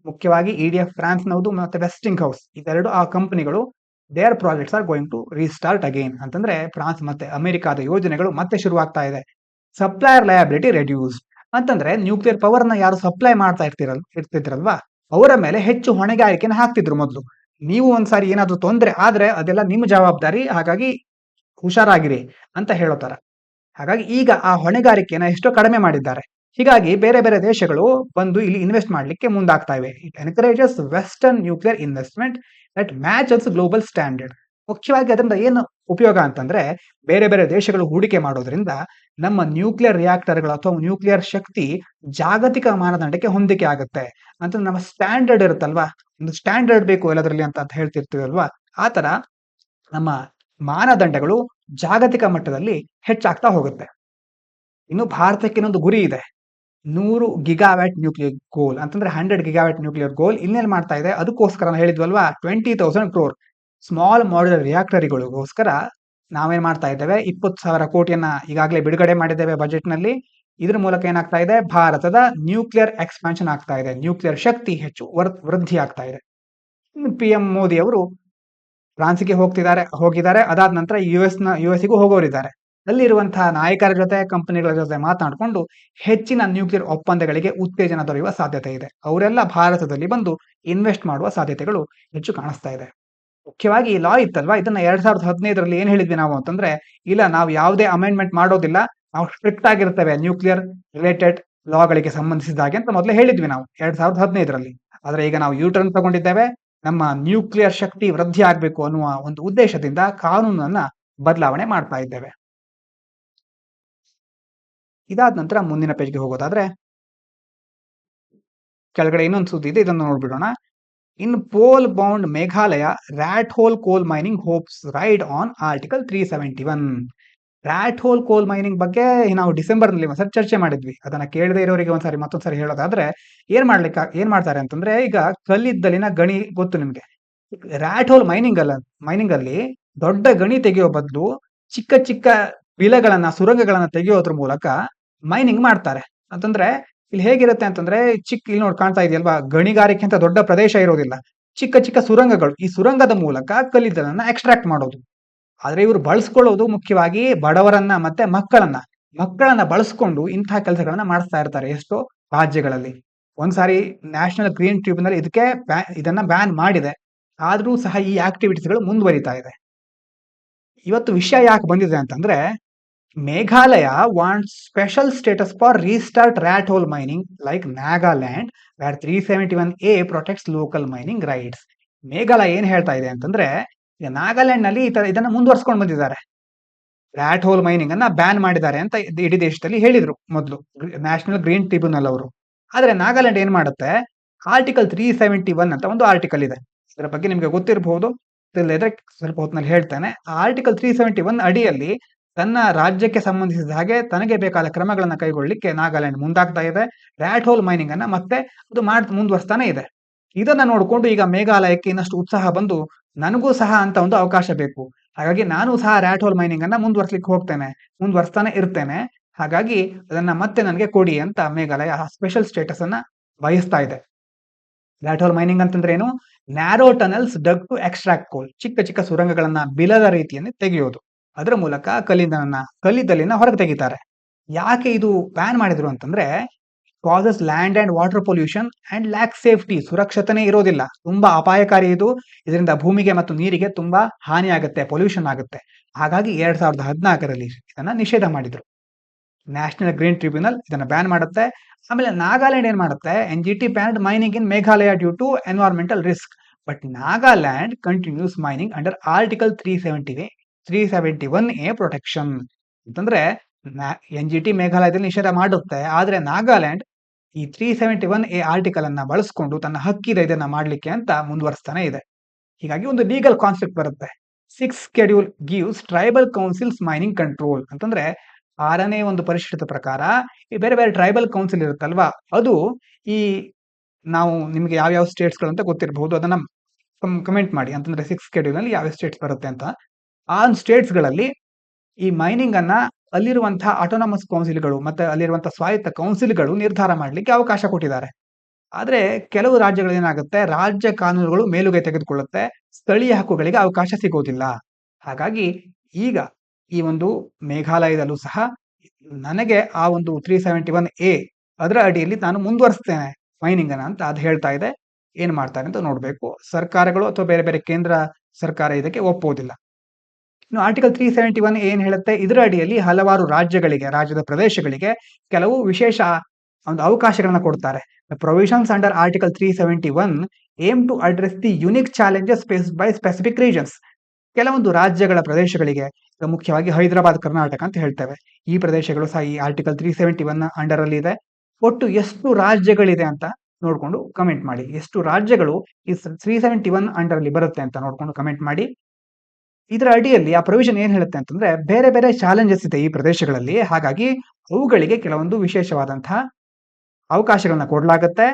ಮುಖ್ಯವಾಗಿ EDF ಫ್ರಾನ್ಸ್ನವುದು ಮತ್ತೆ ವೆಸ್ಟಿಂಗ್ ಹೌಸ್, ಇದೆರಡು ಆ ಕಂಪನಿಗಳು their projects are going to restart again. ಅಂತಂದ್ರೆ ಫ್ರಾನ್ಸ್ ಮತ್ತೆ ಅಮೆರಿಕಾದ ಯೋಜನೆಗಳು ಮತ್ತೆ ಶುರುವಾಗ್ತಾ ಇದೆ. Supplier liability reduce. ಅಂತಂದ್ರೆ ನ್ಯೂಕ್ಲಿಯರ್ ಪವರ್ ನ ಯಾರು ಸಪ್ಲೈ ಮಾಡ್ತಾ ಇರ್ತಿದ್ರಲ್ವಾ, ಅವರ ಮೇಲೆ ಹೆಚ್ಚು ಹೊಣೆಗಾರಿಕೆನ ಹಾಕ್ತಿದ್ರು ಮೊದಲು. ನೀವು ಒಂದ್ಸಾರಿ ಏನಾದ್ರೂ ತೊಂದರೆ ಆದ್ರೆ ಅದೆಲ್ಲ ನಿಮ್ಮ ಜವಾಬ್ದಾರಿ, ಹಾಗಾಗಿ ಹುಷಾರಾಗಿರಿ ಅಂತ ಹೇಳೋ ತರ. ಹಾಗಾಗಿ ಈಗ ಆ ಹೊಣೆಗಾರಿಕೆನ ಎಷ್ಟೋ ಕಡಿಮೆ ಮಾಡಿದ್ದಾರೆ. ಹೀಗಾಗಿ ಬೇರೆ ಬೇರೆ ದೇಶಗಳು ಬಂದು ಇಲ್ಲಿ ಇನ್ವೆಸ್ಟ್ ಮಾಡ್ಲಿಕ್ಕೆ ಮುಂದಾಗ್ತಾ ಇವೆ. It encourages western nuclear investment that matches global standard. ಮುಖ್ಯವಾಗಿ ಅದರಿಂದ ಏನು ಉಪಯೋಗ ಅಂತಂದ್ರೆ, ಬೇರೆ ಬೇರೆ ದೇಶಗಳು ಹೂಡಿಕೆ ಮಾಡೋದ್ರಿಂದ ನಮ್ಮ ನ್ಯೂಕ್ಲಿಯರ್ ರಿಯಾಕ್ಟರ್ಗಳು ಅಥವಾ ನ್ಯೂಕ್ಲಿಯರ್ ಶಕ್ತಿ ಜಾಗತಿಕ ಮಾನದಂಡಕ್ಕೆ ಹೊಂದಿಕೆ ಆಗುತ್ತೆ. ಅಂತ ನಮ್ಮ ಸ್ಟ್ಯಾಂಡರ್ಡ್ ಇರುತ್ತಲ್ವಾ, ಒಂದು ಸ್ಟ್ಯಾಂಡರ್ಡ್ ಬೇಕು ಎಲ್ಲದರಲ್ಲಿ ಅಂತ ಹೇಳ್ತಿರ್ತೀವಲ್ವಾ, ಆ ತರ ನಮ್ಮ ಮಾನದಂಡಗಳು ಜಾಗತಿಕ ಮಟ್ಟದಲ್ಲಿ ಹೆಚ್ಚಾಗ್ತಾ ಹೋಗುತ್ತೆ. ಇನ್ನು ಭಾರತಕ್ಕೆ ಇನ್ನೊಂದು ಗುರಿ ಇದೆ, 100 ಗಿಗಾವ್ಯಾಟ್ ನ್ಯೂಕ್ಲಿಯರ್ ಗೋಲ್. ಅಂತಂದ್ರೆ 100 ಗಿಗಾವ್ಯಾಟ್ ನ್ಯೂಕ್ಲಿಯರ್ ಗೋಲ್ ಇನ್ನೇನ್ ಮಾಡ್ತಾ ಇದೆ, ಅದಕ್ಕೋಸ್ಕರ ಹೇಳಿದ್ವಲ್ವಾ 20,000 crore ಸ್ಮಾಲ್ ಮಾಡ್ಯುಲರ್ ರಿಯಾಕ್ಟರ್ಗಳಿಗೋಸ್ಕರ ನಾವೇನ್ ಮಾಡ್ತಾ ಇದ್ದೇವೆ, 20,000 ಕೋಟಿಯನ್ನ ಈಗಾಗಲೇ ಬಿಡುಗಡೆ ಮಾಡಿದ್ದೇವೆ ಬಜೆಟ್ ನಲ್ಲಿ. ಇದ್ರ ಮೂಲಕ ಏನಾಗ್ತಾ ಇದೆ, ಭಾರತದ ನ್ಯೂಕ್ಲಿಯರ್ ಎಕ್ಸ್ಪಾನ್ಷನ್ ಆಗ್ತಾ ಇದೆ, ನ್ಯೂಕ್ಲಿಯರ್ ಶಕ್ತಿ ಹೆಚ್ಚು ವೃದ್ಧಿ ಆಗ್ತಾ ಇದೆ. PM ಮೋದಿ ಅವರು ಫ್ರಾನ್ಸ್ಗೆ ಹೋಗಿದ್ದಾರೆ. ಅದಾದ ನಂತರ US ಗೂ ಹೋಗೋರಿದ್ದಾರೆ. ಅಲ್ಲಿರುವಂತಹ ನಾಯಕರ ಜೊತೆ, ಕಂಪನಿಗಳ ಜೊತೆ ಮಾತನಾಡಿಕೊಂಡು ಹೆಚ್ಚಿನ ನ್ಯೂಕ್ಲಿಯರ್ ಒಪ್ಪಂದಗಳಿಗೆ ಉತ್ತೇಜನ ದೊರೆಯುವ ಸಾಧ್ಯತೆ ಇದೆ. ಅವರೆಲ್ಲ ಭಾರತದಲ್ಲಿ ಬಂದು ಇನ್ವೆಸ್ಟ್ ಮಾಡುವ ಸಾಧ್ಯತೆಗಳು ಹೆಚ್ಚು ಕಾಣಿಸ್ತಾ ಇದೆ. ಮುಖ್ಯವಾಗಿ ಈ ಲಾ ಇತ್ತಲ್ವಾ, ಇದನ್ನ 2015ರಲ್ಲಿ ಏನ್ ಹೇಳಿದ್ವಿ ನಾವು ಅಂತಂದ್ರೆ, ಇಲ್ಲ ನಾವು ಯಾವುದೇ ಅಮೆಂಡ್ಮೆಂಟ್ ಮಾಡೋದಿಲ್ಲ, ನಾವು ಸ್ಟ್ರಿಕ್ಟ್ ಆಗಿರ್ತೇವೆ ನ್ಯೂಕ್ಲಿಯರ್ ರಿಲೇಟೆಡ್ ಲಾಗಳಿಗೆ ಸಂಬಂಧಿಸಿದ ಹಾಗೆ ಅಂತ ಮೊದಲೇ ಹೇಳಿದ್ವಿ ನಾವು 2015ರಲ್ಲಿ. ಆದ್ರೆ ಈಗ ನಾವು ಯೂಟರ್ನ್ ತಗೊಂಡಿದ್ದೇವೆ. ನಮ್ಮ ನ್ಯೂಕ್ಲಿಯರ್ ಶಕ್ತಿ ವೃದ್ಧಿ ಆಗ್ಬೇಕು ಅನ್ನುವ ಒಂದು ಉದ್ದೇಶದಿಂದ ಕಾನೂನನ್ನ ಬದಲಾವಣೆ ಮಾಡ್ತಾ ಇದ್ದೇವೆ. ಇದಾದ ನಂತರ ಮುಂದಿನ ಪೇಜ್ಗೆ ಹೋಗೋದಾದ್ರೆ, ಕೆಳಗಡೆ ಇನ್ನೊಂದು ಸುದ್ದಿ ಇದೆ, ಇದನ್ನು ನೋಡ್ಬಿಡೋಣ. In poll bound Meghalaya rat hole coal mining hopes ride on article 371. Rat hole coal mining ಬಗ್ಗೆ ನಾವು ಡಿಸೆಂಬರ್ ನಲ್ಲಿ ಒಂದ್ಸರಿ ಚರ್ಚೆ ಮಾಡಿದ್ವಿ. ಅದನ್ನ ಕೇಳದೆ ಇರೋರಿಗೆ ಮತ್ತೊಂದ್ಸರಿ ಹೇಳೋದಾದ್ರೆ, ಏನ್ ಮಾಡ್ತಾರೆ ಅಂತಂದ್ರೆ, ಈಗ ಕಲ್ಲಿದ್ದಲಿನ ಗಣಿ ಗೊತ್ತು ನಿಮ್ಗೆ. ರ್ಯಾಟ್ ಹೋಲ್ ಮೈನಿಂಗ್ ಅಲ್ಲಿ ದೊಡ್ಡ ಗಣಿ ತೆಗೆಯೋ ಬದಲು ಚಿಕ್ಕ ಚಿಕ್ಕ ಬಿಲಗಳನ್ನ, ಸುರಂಗಗಳನ್ನ ತೆಗೆಯೋದ್ರ ಮೂಲಕ ಮೈನಿಂಗ್ ಮಾಡ್ತಾರೆ. ಅಂತಂದ್ರೆ ಇಲ್ಲಿ ಹೇಗಿರುತ್ತೆ ಅಂತಂದ್ರೆ, ಇಲ್ಲಿ ನೋಡಿ ಕಾಣ್ತಾ ಇದೆಯಲ್ವಾ, ಗಣಿಗಾರಿಕೆ ಅಂತ ದೊಡ್ಡ ಪ್ರದೇಶ ಇರೋದಿಲ್ಲ, ಚಿಕ್ಕ ಚಿಕ್ಕ ಸುರಂಗಗಳು. ಈ ಸುರಂಗದ ಮೂಲಕ ಕಲ್ಲಿದ್ದಲನ್ನ ಎಕ್ಸ್ಟ್ರಾಕ್ಟ್ ಮಾಡೋದು. ಆದ್ರೆ ಇವರು ಬಳಸ್ಕೊಳ್ಳೋದು ಮುಖ್ಯವಾಗಿ ಬಡವರನ್ನ ಮತ್ತೆ ಮಕ್ಕಳನ್ನ ಬಳಸ್ಕೊಂಡು ಇಂತಹ ಕೆಲಸಗಳನ್ನ ಮಾಡಿಸ್ತಾ ಇರ್ತಾರೆ ಎಷ್ಟೋ ರಾಜ್ಯಗಳಲ್ಲಿ. ಒಂದ್ಸಾರಿ ನ್ಯಾಷನಲ್ ಗ್ರೀನ್ ಟ್ರಿಬ್ಯುನಲ್ ಇದನ್ನ ಬ್ಯಾನ್ ಮಾಡಿದೆ. ಆದ್ರೂ ಸಹ ಈ ಆಕ್ಟಿವಿಟೀಸ್ಗಳು ಮುಂದುವರಿತಾ ಇದೆ. ಇವತ್ತು ವಿಷಯ ಯಾಕೆ ಬಂದಿದೆ ಅಂತಂದ್ರೆ, Meghalaya wants special status for restart rat hole mining like Nagaland where 371A protects local mining rights. Meghalaya ಏನ್ ಹೇಳ್ತಾ ಇದೆ ಅಂತಂದ್ರೆ, ಈಗ ನಾಗಾಲ್ಯಾಂಡ್ ನಲ್ಲಿ ಇದನ್ನ ಮುಂದುವರ್ಸ್ಕೊಂಡು ಬಂದಿದ್ದಾರೆ. ರ್ಯಾಟ್ ಹೋಲ್ ಮೈನಿಂಗ್ ಅನ್ನ ಬ್ಯಾನ್ ಮಾಡಿದ್ದಾರೆ ಅಂತ ಇಡೀ ದೇಶದಲ್ಲಿ ಹೇಳಿದ್ರು ಮೊದಲು ನ್ಯಾಷನಲ್ ಗ್ರೀನ್ ಟ್ರಿಬ್ಯುನಲ್ ಅವರು. ಆದ್ರೆ ನಾಗಾಲ್ಯಾಂಡ್ ಏನ್ ಮಾಡುತ್ತೆ, ಆರ್ಟಿಕಲ್ 371 ಅಂತ ಒಂದು ಆರ್ಟಿಕಲ್ ಇದೆ. ಇದರ ಬಗ್ಗೆ ನಿಮ್ಗೆ ಗೊತ್ತಿರಬಹುದು, ಸ್ವಲ್ಪ ಹೊತ್ತಿನಲ್ಲಿ ಹೇಳ್ತೇನೆ. ಆರ್ಟಿಕಲ್ 371 ಅಡಿಯಲ್ಲಿ ತನ್ನ ರಾಜ್ಯಕ್ಕೆ ಸಂಬಂಧಿಸಿದ ಹಾಗೆ ತನಗೆ ಬೇಕಾದ ಕ್ರಮಗಳನ್ನ ಕೈಗೊಳ್ಳಲಿಕ್ಕೆ ನಾಗಾಲ್ಯಾಂಡ್ ಮುಂದಾಗ್ತಾ ಇದೆ. ರ್ಯಾಟ್ ಹೋಲ್ ಮೈನಿಂಗ್ ಅನ್ನ ಮತ್ತೆ ಅದು ಮುಂದುವರಿಸ್ತಾನೆ ಇದೆ. ಇದನ್ನ ನೋಡಿಕೊಂಡು ಈಗ ಮೇಘಾಲಯಕ್ಕೆ ಇನ್ನಷ್ಟು ಉತ್ಸಾಹ ಬಂದು ನನಗೂ ಸಹ ಅಂತ ಒಂದು ಅವಕಾಶ ಬೇಕು, ಹಾಗಾಗಿ ನಾನು ಸಹ ರ್ಯಾಟ್ ಹೋಲ್ ಮೈನಿಂಗ್ ಅನ್ನ ಮುಂದುವರಿಸ್ತಾನೆ ಇರ್ತೇನೆ, ಹಾಗಾಗಿ ಅದನ್ನ ಮತ್ತೆ ನನಗೆ ಕೊಡಿ ಅಂತ ಮೇಘಾಲಯ ಸ್ಪೆಷಲ್ ಸ್ಟೇಟಸ್ ಅನ್ನ ಬಯಸ್ತಾ ಇದೆ. ರ್ಯಾಟ್ ಹೋಲ್ ಮೈನಿಂಗ್ ಅಂತಂದ್ರೆ ಏನು? ನ್ಯಾರೋ ಟನಲ್ಸ್ ಡಗ್ ಟು ಎಕ್ಸ್ಟ್ರಾಕ್ಟ್ ಕೋಲ್, ಚಿಕ್ಕ ಚಿಕ್ಕ ಸುರಂಗಗಳನ್ನ ಬಿಲದ ರೀತಿಯಲ್ಲಿ ತೆಗೆಯೋದು. ಅದರ ಮೂಲಕ ಕಲ್ಲಿದ್ದಲಿನ ಹೊರಗೆ ತೆಗಿತಾರೆ. ಯಾಕೆ ಇದು ಬ್ಯಾನ್ ಮಾಡಿದ್ರು ಅಂತಂದ್ರೆ causes land and water pollution and lack safety, ಸುರಕ್ಷತೆನೇ ಇರೋದಿಲ್ಲ, ತುಂಬಾ ಅಪಾಯಕಾರಿ ಇದು, ಇದರಿಂದ ಭೂಮಿಗೆ ಮತ್ತು ನೀರಿಗೆ ತುಂಬಾ ಹಾನಿ ಆಗುತ್ತೆ, ಪೊಲ್ಯೂಷನ್ ಆಗುತ್ತೆ. ಹಾಗಾಗಿ 2014ರಲ್ಲಿ ಇದನ್ನ ನಿಷೇಧ ಮಾಡಿದ್ರು. ನ್ಯಾಷನಲ್ ಗ್ರೀನ್ ಟ್ರಿಬ್ಯುನಲ್ ಇದನ್ನ ಬ್ಯಾನ್ ಮಾಡುತ್ತೆ. ಆಮೇಲೆ ನಾಗಾಲ್ಯಾಂಡ್ ಏನ್ ಮಾಡುತ್ತೆ? NGT banned mining in Meghalaya due to environmental risk, but Nagaland continues mining under article 371A protection. ಅಂತಂದ್ರೆ NGT ಮೇಘಾಲಯದಲ್ಲಿ ನಿಷೇಧ ಮಾಡುತ್ತೆ, ಆದ್ರೆ ನಾಗಾಲ್ಯಾಂಡ್ ಈ 371A ಆರ್ಟಿಕಲ್ ಅನ್ನ ಬಳಸ್ಕೊಂಡು ತನ್ನ ಹಕ್ಕಿದೆ ಇದನ್ನ ಮಾಡ್ಲಿಕ್ಕೆ ಅಂತ ಮುಂದುವರಿಸ್ತಾನೆ ಇದೆ. ಹೀಗಾಗಿ ಒಂದು ಲೀಗಲ್ ಕಾನ್ಸೆಪ್ಟ್ ಬರುತ್ತೆ. 6th schedule gives tribal councils mining control. ಅಂತಂದ್ರೆ 6ನೇ ಒಂದು ಪರಿಶಿಷ್ಟದ ಪ್ರಕಾರ ಈ ಬೇರೆ ಬೇರೆ ಟ್ರೈಬಲ್ ಕೌನ್ಸಿಲ್ ಇರುತ್ತಲ್ವಾ, ಅದು ಈ ನಾವು ನಿಮ್ಗೆ ಯಾವ್ಯಾವ ಸ್ಟೇಟ್ಸ್ ಗಳು ಅಂತ ಗೊತ್ತಿರಬಹುದು, ಅದನ್ನ ಕಮೆಂಟ್ ಮಾಡಿ. ಅಂತಂದ್ರೆ 6th ಶೆಡ್ಯೂಲ್ ನಲ್ಲಿ ಯಾವ ಸ್ಟೇಟ್ಸ್ ಬರುತ್ತೆ ಅಂತ. ಆ ಸ್ಟೇಟ್ಸ್ ಗಳಲ್ಲಿ ಈ ಮೈನಿಂಗ್ ಅನ್ನ ಅಲ್ಲಿರುವಂತಹ ಆಟೋನಮಸ್ ಕೌನ್ಸಿಲ್ಗಳು ಮತ್ತೆ ಅಲ್ಲಿರುವಂತಹ ಸ್ವಾಯತ್ತ ಕೌನ್ಸಿಲ್ಗಳು ನಿರ್ಧಾರ ಮಾಡ್ಲಿಕ್ಕೆ ಅವಕಾಶ ಕೊಟ್ಟಿದ್ದಾರೆ. ಆದ್ರೆ ಕೆಲವು ರಾಜ್ಯಗಳು ಏನಾಗುತ್ತೆ, ರಾಜ್ಯ ಕಾನೂನುಗಳು ಮೇಲುಗೈ ತೆಗೆದುಕೊಳ್ಳುತ್ತೆ, ಸ್ಥಳೀಯ ಹಕ್ಕುಗಳಿಗೆ ಅವಕಾಶ ಸಿಗೋದಿಲ್ಲ. ಹಾಗಾಗಿ ಈಗ ಈ ಒಂದು ಮೇಘಾಲಯದಲ್ಲೂ ಸಹ ನನಗೆ ಆ ಒಂದು 371A ಅದರ ಅಡಿಯಲ್ಲಿ ನಾನು ಮುಂದುವರಿಸ್ತೇನೆ ಮೈನಿಂಗ್ ಅನ್ನ ಅಂತ ಅದು ಹೇಳ್ತಾ ಇದೆ. ಏನ್ ಮಾಡ್ತಾರೆ ಅಂತ ನೋಡ್ಬೇಕು. ಸರ್ಕಾರಗಳು ಅಥವಾ ಬೇರೆ ಬೇರೆ ಕೇಂದ್ರ ಸರ್ಕಾರ ಇದಕ್ಕೆ ಒಪ್ಪೋದಿಲ್ಲ. ಇನ್ನು ಆರ್ಟಿಕಲ್ 371 ಏನ್ ಹೇಳುತ್ತೆ? ಇದರ ಅಡಿಯಲ್ಲಿ ಹಲವಾರು ರಾಜ್ಯದ ಪ್ರದೇಶಗಳಿಗೆ ಕೆಲವು ವಿಶೇಷ ಒಂದು ಅವಕಾಶಗಳನ್ನ ಕೊಡ್ತಾರೆ. Provisions under article 371 aim to address the unique challenges faced by specific regions. ಕೆಲವೊಂದು ರಾಜ್ಯಗಳ ಪ್ರದೇಶಗಳಿಗೆ, ಮುಖ್ಯವಾಗಿ ಹೈದರಾಬಾದ್ ಕರ್ನಾಟಕ ಅಂತ ಹೇಳ್ತೇವೆ, ಈ ಪ್ರದೇಶಗಳು ಸಹ ಈ ಆರ್ಟಿಕಲ್ 371 ಅಂಡರ್ ಅಲ್ಲಿ ಇದೆ. ಒಟ್ಟು ಎಷ್ಟು ರಾಜ್ಯಗಳಿದೆ ಅಂತ ನೋಡ್ಕೊಂಡು ಕಮೆಂಟ್ ಮಾಡಿ. ಎಷ್ಟು ರಾಜ್ಯಗಳು ಈ 371 ಅಂಡರ್ ಅಲ್ಲಿ ಬರುತ್ತೆ ಅಂತ ನೋಡ್ಕೊಂಡು ಕಮೆಂಟ್ ಮಾಡಿ. ಇದರ ಅಡಿಯಲ್ಲಿ ಆ ಪ್ರೊವಿಷನ್ ಏನ್ ಹೇಳುತ್ತೆ ಅಂತಂದ್ರೆ ಬೇರೆ ಬೇರೆ ಚಾಲೆಂಜಸ್ ಇದೆ ಈ ಪ್ರದೇಶಗಳಲ್ಲಿ, ಹಾಗಾಗಿ ಅವುಗಳಿಗೆ ಕೆಲವೊಂದು ವಿಶೇಷವಾದಂತಹ ಅವಕಾಶಗಳನ್ನ ಕೊಡಲಾಗುತ್ತೆ.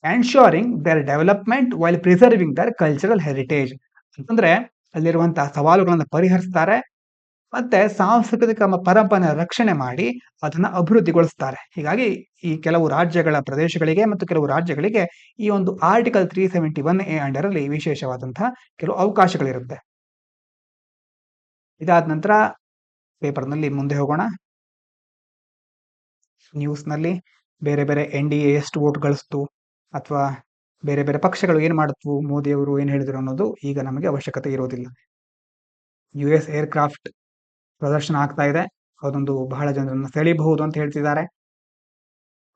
Ensuring their development while preserving their cultural heritage. ಅಂತಂದ್ರೆ ಅಲ್ಲಿರುವಂತಹ ಸವಾಲುಗಳನ್ನು ಪರಿಹರಿಸ್ತಾರೆ, ಮತ್ತೆ ಸಾಂಸ್ಕೃತಿಕ ಪರಂಪರೆ ರಕ್ಷಣೆ ಮಾಡಿ ಅದನ್ನ ಅಭಿವೃದ್ಧಿಗೊಳಿಸ್ತಾರೆ. ಹೀಗಾಗಿ ಈ ಕೆಲವು ರಾಜ್ಯಗಳ ಪ್ರದೇಶಗಳಿಗೆ ಮತ್ತು ಕೆಲವು ರಾಜ್ಯಗಳಿಗೆ ಈ ಒಂದು ಆರ್ಟಿಕಲ್ 371A ಅಂಡರ್ ಅಲ್ಲಿ ವಿಶೇಷವಾದಂತಹ ಕೆಲವು ಅವಕಾಶಗಳಿರುತ್ತೆ. ಇದಾದ ನಂತರ ಪೇಪರ್ನಲ್ಲಿ ಮುಂದೆ ಹೋಗೋಣ. ನ್ಯೂಸ್ನಲ್ಲಿ ಬೇರೆ ಬೇರೆ NDA ಎಷ್ಟು ವೋಟ್ ಗಳಿಸ್ತು ಅಥವಾ ಬೇರೆ ಬೇರೆ ಪಕ್ಷಗಳು ಏನ್ ಮಾಡಿದ್ವು, ಮೋದಿಯವರು ಏನ್ ಹೇಳಿದ್ರು ಅನ್ನೋದು ಈಗ ನಮಗೆ ಅವಶ್ಯಕತೆ ಇರೋದಿಲ್ಲ. US ಏರ್ಕ್ರಾಫ್ಟ್ ಪ್ರದರ್ಶನ ಆಗ್ತಾ ಇದೆ, ಅದೊಂದು ಬಹಳ ಜನರನ್ನ ಸೆಳೆಯಬಹುದು ಅಂತ ಹೇಳ್ತಿದ್ದಾರೆ.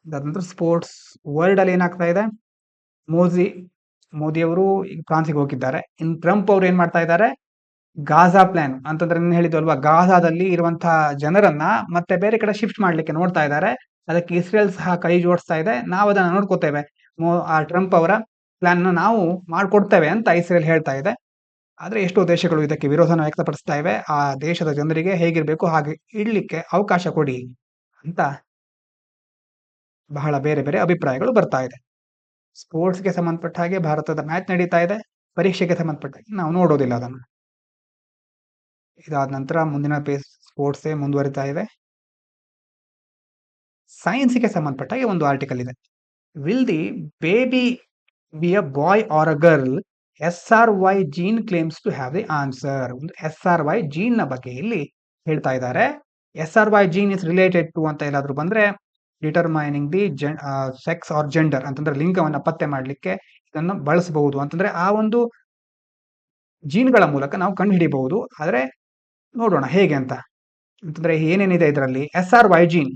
ಅದಾದ ನಂತರ ಸ್ಪೋರ್ಟ್ಸ್ ವರ್ಲ್ಡ್ ಅಲ್ಲಿ ಏನಾಗ್ತಾ ಇದೆ? ಮೋದಿಯವರು ಫ್ರಾನ್ಸಿಗೆ ಹೋಗಿದ್ದಾರೆ. ಇನ್ನು ಟ್ರಂಪ್ ಅವರು ಏನ್ ಮಾಡ್ತಾ ಇದ್ದಾರೆ? ಗಾಜಾ ಪ್ಲಾನ್ ಅಂತಂದ್ರೆ ನಾನು ಹೇಳಿದ್ದು ಅಲ್ವಾ, ಗಾಜಾದಲ್ಲಿ ಇರುವಂತಹ ಜನರನ್ನ ಮತ್ತೆ ಬೇರೆ ಕಡೆ ಶಿಫ್ಟ್ ಮಾಡ್ಲಿಕ್ಕೆ ನೋಡ್ತಾ ಇದ್ದಾರೆ. ಅದಕ್ಕೆ ಇಸ್ರೇಲ್ ಸಹ ಕೈ ಜೋಡಿಸ್ತಾ ಇದೆ. ನಾವು ಅದನ್ನ ನೋಡ್ಕೋತೇವೆ, ಆ ಟ್ರಂಪ್ ಅವರ ಪ್ಲಾನ್ ನಾವು ಮಾಡ್ಕೊಡ್ತೇವೆ ಅಂತ ಇಸ್ರೇಲ್ ಹೇಳ್ತಾ ಇದೆ. ಆದ್ರೆ ಎಷ್ಟೋ ದೇಶಗಳು ಇದಕ್ಕೆ ವಿರೋಧನ ವ್ಯಕ್ತಪಡಿಸ್ತಾ ಇವೆ. ಆ ದೇಶದ ಜನರಿಗೆ ಹೇಗಿರ್ಬೇಕು ಹಾಗೆ ಇಡ್ಲಿಕ್ಕೆ ಅವಕಾಶ ಕೊಡಿ ಅಂತ ಬಹಳ ಬೇರೆ ಬೇರೆ ಅಭಿಪ್ರಾಯಗಳು ಬರ್ತಾ ಇದೆ. ಸ್ಪೋರ್ಟ್ಸ್ಗೆ ಸಂಬಂಧಪಟ್ಟ ಹಾಗೆ ಭಾರತದ ಮ್ಯಾಚ್ ನಡೀತಾ ಇದೆ. ಪರೀಕ್ಷೆಗೆ ಸಂಬಂಧಪಟ್ಟ ಹಾಗೆ ನಾವು ನೋಡೋದಿಲ್ಲ ಅದನ್ನು. ಇದಾದ ನಂತರ ಮುಂದಿನ ಸ್ಪೋರ್ಟ್ಸೇ ಮುಂದುವರಿತಾ ಇದೆ. ಸೈನ್ಸ್ಗೆ ಸಂಬಂಧಪಟ್ಟ ಹಾಗೆ ಒಂದು ಆರ್ಟಿಕಲ್ ಇದೆ. Will the baby be a boy or a girl? SRY gene claims to have the answer. ಒಂದು SRY ಜೀನ್ ನ ಬಗ್ಗೆ ಇಲ್ಲಿ ಹೇಳ್ತಾ ಇದ್ದಾರೆ. SRY gene is related to ಅಂತ ಎಲ್ಲಾದ್ರೂ ಬಂದ್ರೆ determining the sex or gender ಅಂತಂದ್ರೆ ಲಿಂಗವನ್ನ ಪತ್ತೆ ಮಾಡ್ಲಿಕ್ಕೆ ಇದನ್ನು ಬಳಸಬಹುದು. ಅಂತಂದ್ರೆ ಆ ಒಂದು ಜೀನ್ಗಳ ಮೂಲಕ ನಾವು ಕಂಡು ಹಿಡಿಯಬಹುದು. ಆದ್ರೆ ನೋಡೋಣ ಹೇಗೆ ಅಂತ. ಅಂತಂದ್ರೆ ಏನೇನಿದೆ ಇದರಲ್ಲಿ? SRY gene,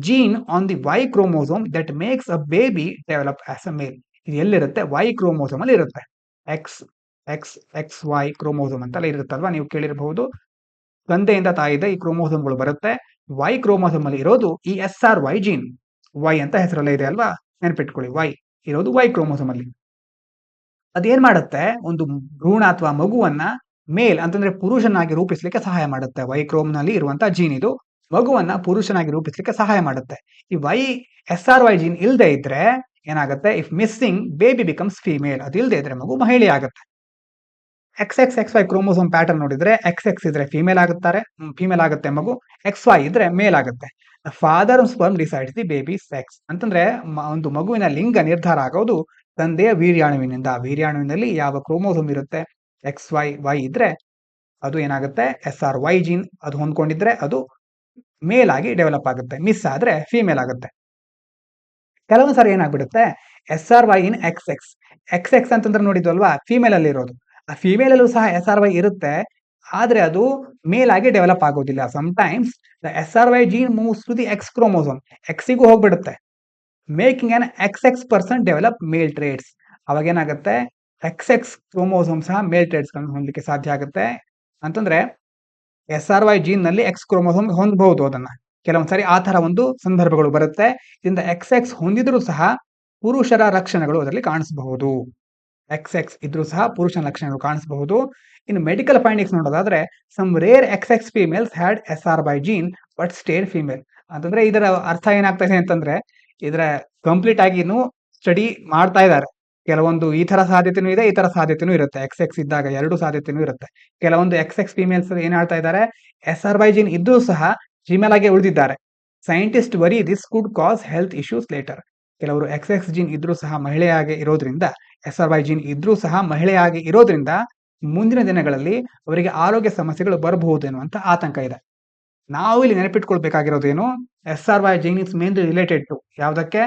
gene on the Y chromosome that makes a baby develop as a male. ಇದು ಎಲ್ಲಿರುತ್ತೆ? Y ಕ್ರೋಮೋಸೋಮ್ ಅಲ್ಲಿ ಇರುತ್ತೆ. XY ಕ್ರೋಮೋಸೋಮ್ ಅಂತೆಲ್ಲ ಇರುತ್ತಲ್ವಾ, ನೀವು ಕೇಳಿರಬಹುದು. ತಂದೆಯಿಂದ ತಾಯಿದೆ ಈ ಕ್ರೋಮೋಸೋಮ್ಗಳು ಬರುತ್ತೆ. Y ಕ್ರೋಮೋಸೋಮ್ ಅಲ್ಲಿ ಇರೋದು ಈ SRY ಜೀನ್. Y ಅಂತ ಹೆಸರಲ್ಲೇ ಇದೆ ಅಲ್ವಾ, ನೆನಪಿಟ್ಕೊಳ್ಳಿ, Y ಇರೋದು Y ಕ್ರೋಮೋಸೋಮ್ ಅಲ್ಲಿ. ಅದೇನ್ ಮಾಡುತ್ತೆ? ಒಂದು ಭ್ರೂಣ ಅಥವಾ ಮಗುವನ್ನ ಮೇಲ್ ಅಂತಂದ್ರೆ ಪುರುಷನಾಗಿ ರೂಪಿಸ್ಲಿಕ್ಕೆ ಸಹಾಯ ಮಾಡುತ್ತೆ. ವೈ ಕ್ರೋಮ್ನಲ್ಲಿ ಇರುವಂತಹ ಜೀನ್ ಇದು ಮಗುವನ್ನ ಪುರುಷನಾಗಿ ರೂಪಿಸ್ಲಿಕ್ಕೆ ಸಹಾಯ ಮಾಡುತ್ತೆ. ಈ SRY ಜೀನ್ ಇಲ್ಲದೆ ಇದ್ರೆ ಏನಾಗುತ್ತೆ, if missing baby becomes female. ಅದು ಇಲ್ಲದೆ ಇದ್ರೆ ಮಗು ಮಹಿಳೆ ಆಗುತ್ತೆ. XXXY ಕ್ರೋಮೋಸೋಮ್ ಪ್ಯಾಟರ್ನ್ ನೋಡಿದ್ರೆ XX ಇದ್ರೆ ಫೀಮೇಲ್ ಆಗುತ್ತೆ ಮಗು, XY ಇದ್ರೆ ಮೇಲ್ ಆಗುತ್ತೆ. Father sperm decides the baby sex ಅಂತಂದ್ರೆ ಒಂದು ಮಗುವಿನ ಲಿಂಗ ನಿರ್ಧಾರ ಆಗೋದು ತಂದೆಯ ವೀರ್ಯಾಣುವಿನಿಂದ. ವೀರ್ಯಾಣುವಿನಲ್ಲಿ ಯಾವ ಕ್ರೋಮೋಸೋಮ್ ಇರುತ್ತೆ XY ಇದ್ರೆ ಅದು ಏನಾಗುತ್ತೆ, SRY ಜೀನ್ ಅದು ಹೊಂದ್ಕೊಂಡಿದ್ರೆ ಅದು ಮೇಲ್ ಆಗಿ ಡೆವಲಪ್ ಆಗುತ್ತೆ, ಮಿಸ್ ಆದ್ರೆ ಫೀಮೇಲ್ ಆಗುತ್ತೆ. ಕೆಲವೊಂದು ಸಾರಿ ಏನಾಗ್ಬಿಡುತ್ತೆ, SRY ಇನ್ XX ಅಂತಂದ್ರೆ ನೋಡಿದ್ವಲ್ವಾ ಫೀಮೇಲ್ ಅಲ್ಲಿ ಇರೋದು, ಆ ಫೀಮೇಲ್ ಅಲ್ಲೂ ಸಹ SRY ಇರುತ್ತೆ, ಆದ್ರೆ ಅದು ಮೇಲ್ ಆಗಿ ಡೆವಲಪ್ ಆಗೋದಿಲ್ಲ. Sometimes the SRY gene moves to the X chromosome, Xಗೂ ಹೋಗ್ಬಿಡುತ್ತೆ, making an XX person develop male traits. ಅವಾಗ ಏನಾಗುತ್ತೆ, XX ಕ್ರೋಮೋಸೋಮ್ ಸಹ ಮೇಲ್ ಟ್ರೇಡ್ಸ್ ಹೊಂದಲಿಕ್ಕೆ ಸಾಧ್ಯ ಆಗುತ್ತೆ. ಅಂತಂದ್ರೆ SRY ಜೀನ್ ನಲ್ಲಿ X ಕ್ರೋಮೋಸೋಮ್ ಹೊಂದಬಹುದು, ಅದನ್ನ ಕೆಲವೊಂದ್ಸರಿ ಆ ತರ ಒಂದು ಸಂದರ್ಭಗಳು ಬರುತ್ತೆ. ಇದರಿಂದ XX ಹೊಂದಿದ್ರೂ ಸಹ ಪುರುಷರ ಲಕ್ಷಣಗಳು ಅದರಲ್ಲಿ ಕಾಣಿಸಬಹುದು. XX ಇದ್ರೂ ಸಹ ಪುರುಷನ ಲಕ್ಷಣಗಳು ಕಾಣಿಸಬಹುದು. ಇನ್ನು ಮೆಡಿಕಲ್ ಫೈಂಡಿಂಗ್ಸ್ ನೋಡೋದಾದ್ರೆ, some rare XX females had SRY gene but stayed female. ಅಂತಂದ್ರೆ ಇದರ ಅರ್ಥ ಏನಾಗ್ತಾ ಇದೆ ಅಂತಂದ್ರೆ, ಇದರ ಕಂಪ್ಲೀಟ್ ಆಗಿ ಇನ್ನು ಸ್ಟಡಿ ಮಾಡ್ತಾ ಇದ್ದಾರೆ. ಕೆಲವೊಂದು ಈ ತರ ಸಾಧ್ಯತೆನೂ ಇದೆ, ಈ ತರ ಸಾಧ್ಯತೆನೂ ಇರುತ್ತೆ. XX ಇದ್ದಾಗ ಎರಡು ಸಾಧ್ಯತೆನೂ ಇರುತ್ತೆ. ಕೆಲವೊಂದು XX ಫೀಮೇಲ್ಸ್ ಏನ್ ಹೇಳ್ತಾ ಇದ್ದಾರೆ, SRY ಜೀನ್ ಇದ್ರೂ ಸಹ ಫೀಮೇಲ್ ಆಗಿ ಉಳಿದಿದ್ದಾರೆ. Scientist worry this could cause health issues later. ಕೆಲವರು XX ಜೀನ್ ಇದ್ರೂ ಸಹ ಮಹಿಳೆಯಾಗಿ ಇರೋದ್ರಿಂದ, SRY ಜೀನ್ ಇದ್ರೂ ಸಹ ಮಹಿಳೆಯಾಗಿ ಇರೋದ್ರಿಂದ ಮುಂದಿನ ದಿನಗಳಲ್ಲಿ ಅವರಿಗೆ ಆರೋಗ್ಯ ಸಮಸ್ಯೆಗಳು ಬರಬಹುದು ಎನ್ನುವಂತ ಆತಂಕ ಇದೆ. ನಾವು ಇಲ್ಲಿ ನೆನಪಿಟ್ಕೊಳ್ಬೇಕಾಗಿರೋದೇನು, SRY gene is mainly related to ಯಾವುದಕ್ಕೆ,